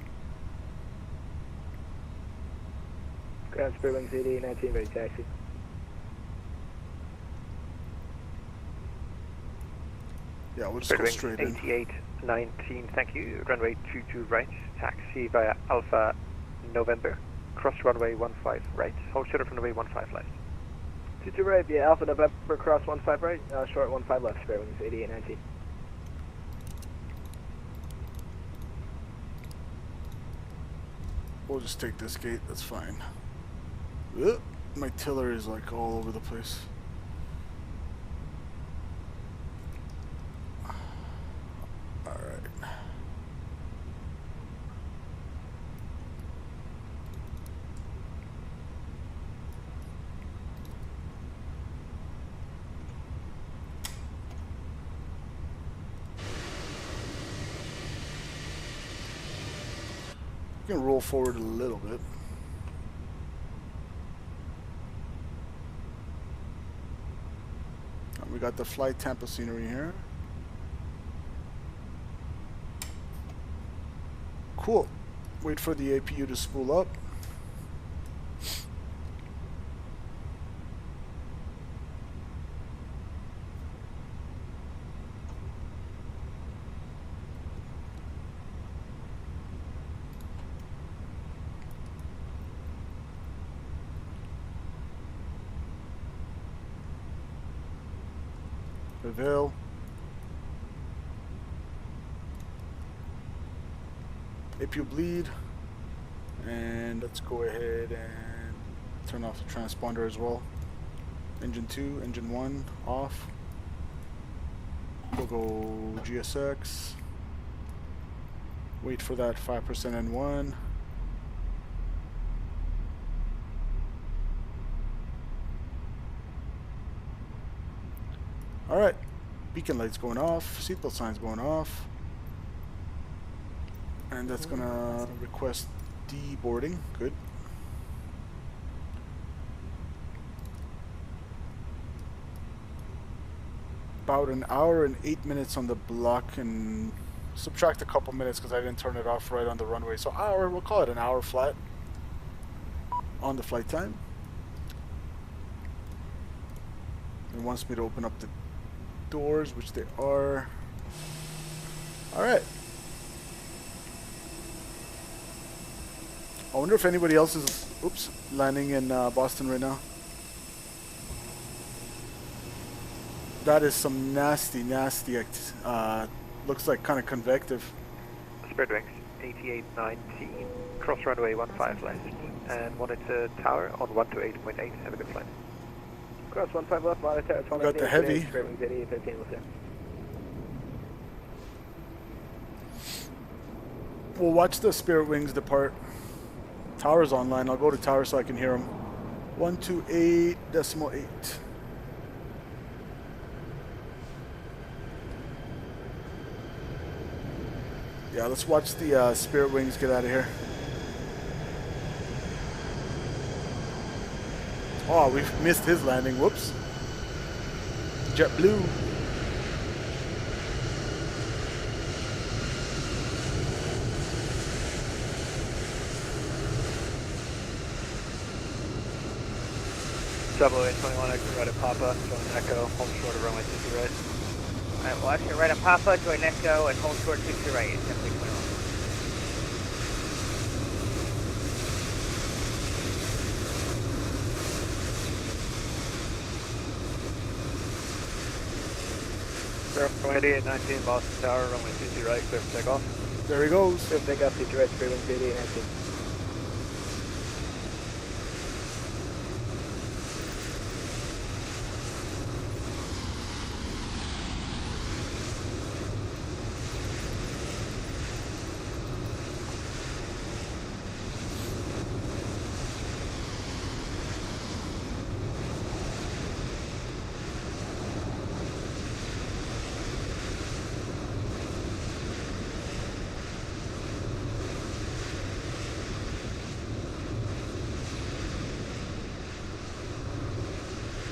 [SPEAKER 13] Ground Spirit Wings 8819, ready taxi.
[SPEAKER 2] Yeah, we'll just go straight in.
[SPEAKER 13] 8819, thank you. Runway 22 right, taxi via Alpha November. Cross runway 15 right, hold short of runway 15 left. 22 right via Alpha November, cross 15 right, short 15 left, Spirit Wings 8819.
[SPEAKER 2] We'll just take this gate, that's fine. My tiller is like all over the place. Alright. You can roll forward a little bit. We got the FlyTampa scenery here. Cool. Wait for the APU to spool up. Prevail. APU bleed. And let's go ahead and turn off the transponder as well. Engine 2, engine 1 off. We'll go GSX. Wait for that 5% N1. Alright, beacon lights going off, seatbelt signs going off, and that's gonna request deboarding. Good. about an hour and 8 minutes on the block, and subtract a couple minutes because I didn't turn it off right on the runway. So hour, we'll call it an hour flat on the flight time. It wants me to open up the doors, which they are. Alright. I wonder if anybody else is, oops, landing in Boston right now. That is some nasty, looks like kind of convective.
[SPEAKER 13] Spirit wings, 8819, cross runway 15 left, and monitor tower on 128.8. Have a good flight. Cross 15 left, monitor.
[SPEAKER 2] We got the heavy.
[SPEAKER 13] Spirit wings 8813 left there.
[SPEAKER 2] We'll watch the Spirit Wings depart. Tower's online. I'll go to tower so I can hear them. 128.8. Yeah, let's watch the Spirit Wings get out of here. Oh, we've missed his landing. Whoops. JetBlue.
[SPEAKER 13] Double 821, exit right at Papa, join Echo, hold short of runway 60 right.
[SPEAKER 10] Alright, watch your right at Papa, join Echo, and hold short 60 right, 1021.
[SPEAKER 13] Runway 8819, Boston Tower, runway 60 right, clear for takeoff.
[SPEAKER 2] There he goes.
[SPEAKER 13] Clear for takeoff, 60 right, Spirit wings 8819.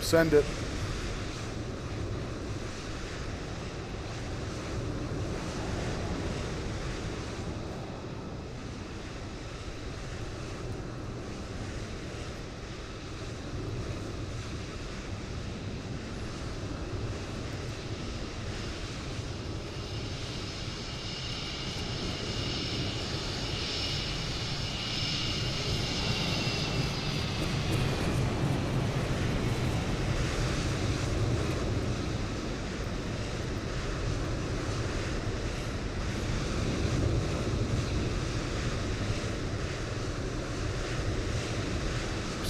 [SPEAKER 2] Send it.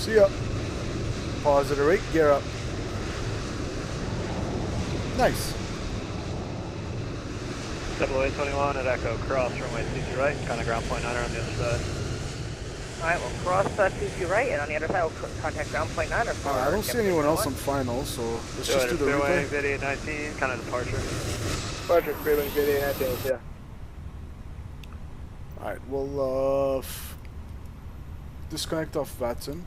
[SPEAKER 2] See ya. Positive rate, gear up. Nice.
[SPEAKER 13] 821 at Echo, cross runway 60 right, kind of ground point 9er on the other side.
[SPEAKER 10] Alright, we'll cross 60 right, and on the other side we'll contact ground point 9 or 4.
[SPEAKER 2] I don't see anyone else on final, so let's just do the replay.
[SPEAKER 13] Spirit wings 8819, kind of departure.
[SPEAKER 10] Departure, Spirit wings 8819, yeah.
[SPEAKER 2] Alright, we'll disconnect off Watson.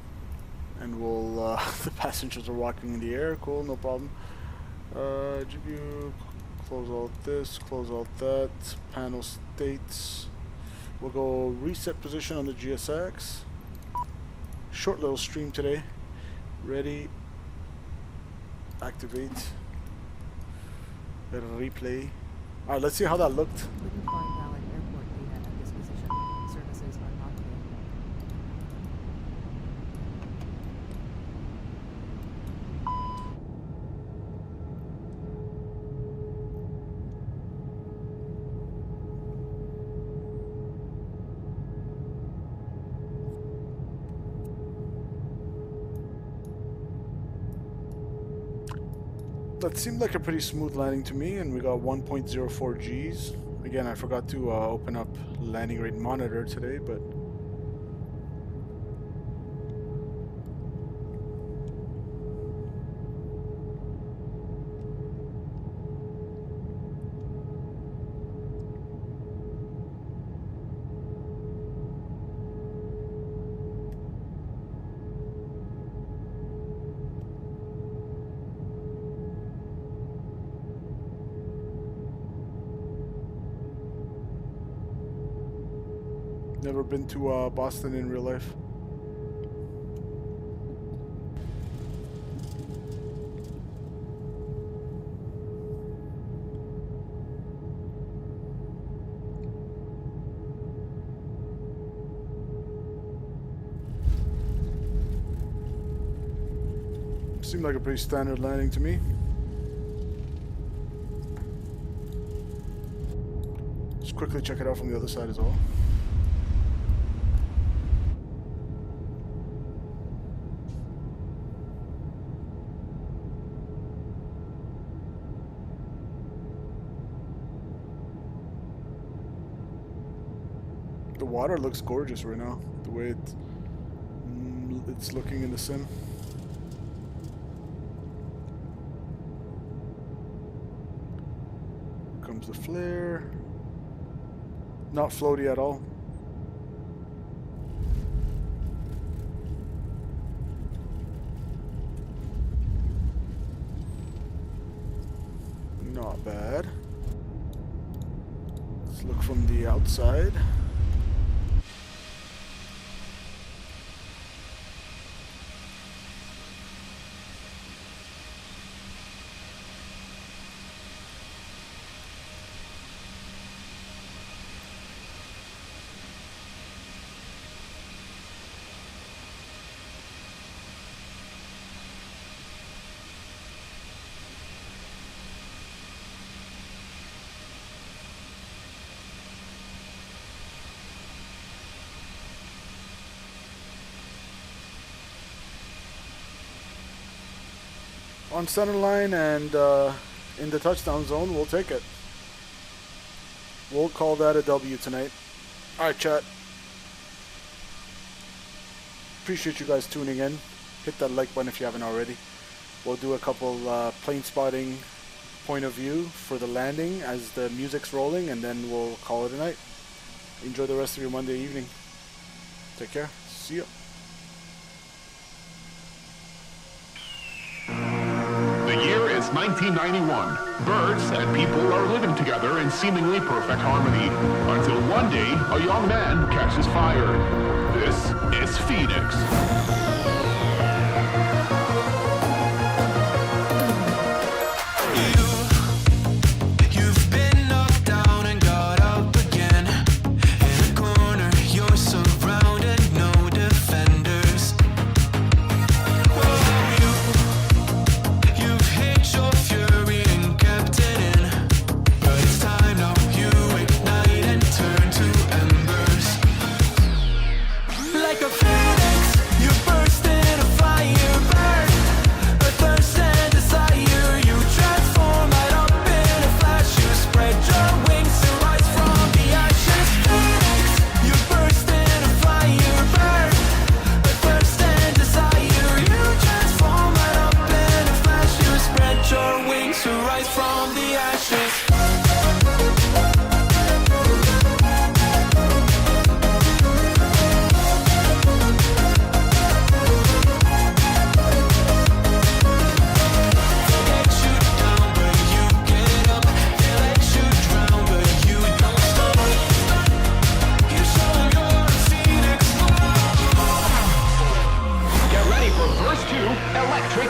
[SPEAKER 2] And we'll, the passengers are walking in the air. Cool, no problem. GPU, close all this, close all that. Panel states. We'll go reset position on the GSX. Short little stream today. Ready. Activate. Replay. Alright, let's see how that looked. That seemed like a pretty smooth landing to me, and we got 1.04 Gs. Again, I forgot to open up landing rate monitor today, but Never been to Boston in real life. Seemed like a pretty standard landing to me. Just quickly check it out from the other side as well. The water looks gorgeous right now, the way it's looking in the sim. Comes the flare. Not floaty at all. Not bad. Let's look from the outside. On center line and in the touchdown zone, we'll take it. We'll call that a W tonight. Alright, chat. Appreciate you guys tuning in. Hit that like button if you haven't already. We'll do a couple plane spotting point of view for the landing as the music's rolling, and then we'll call it a night. Enjoy the rest of your Monday evening. Take care. See ya.
[SPEAKER 1] The year is 1991. Birds and people are living together in seemingly perfect harmony. Until one day, a young man catches fire. This is Fenix.
[SPEAKER 17] Electric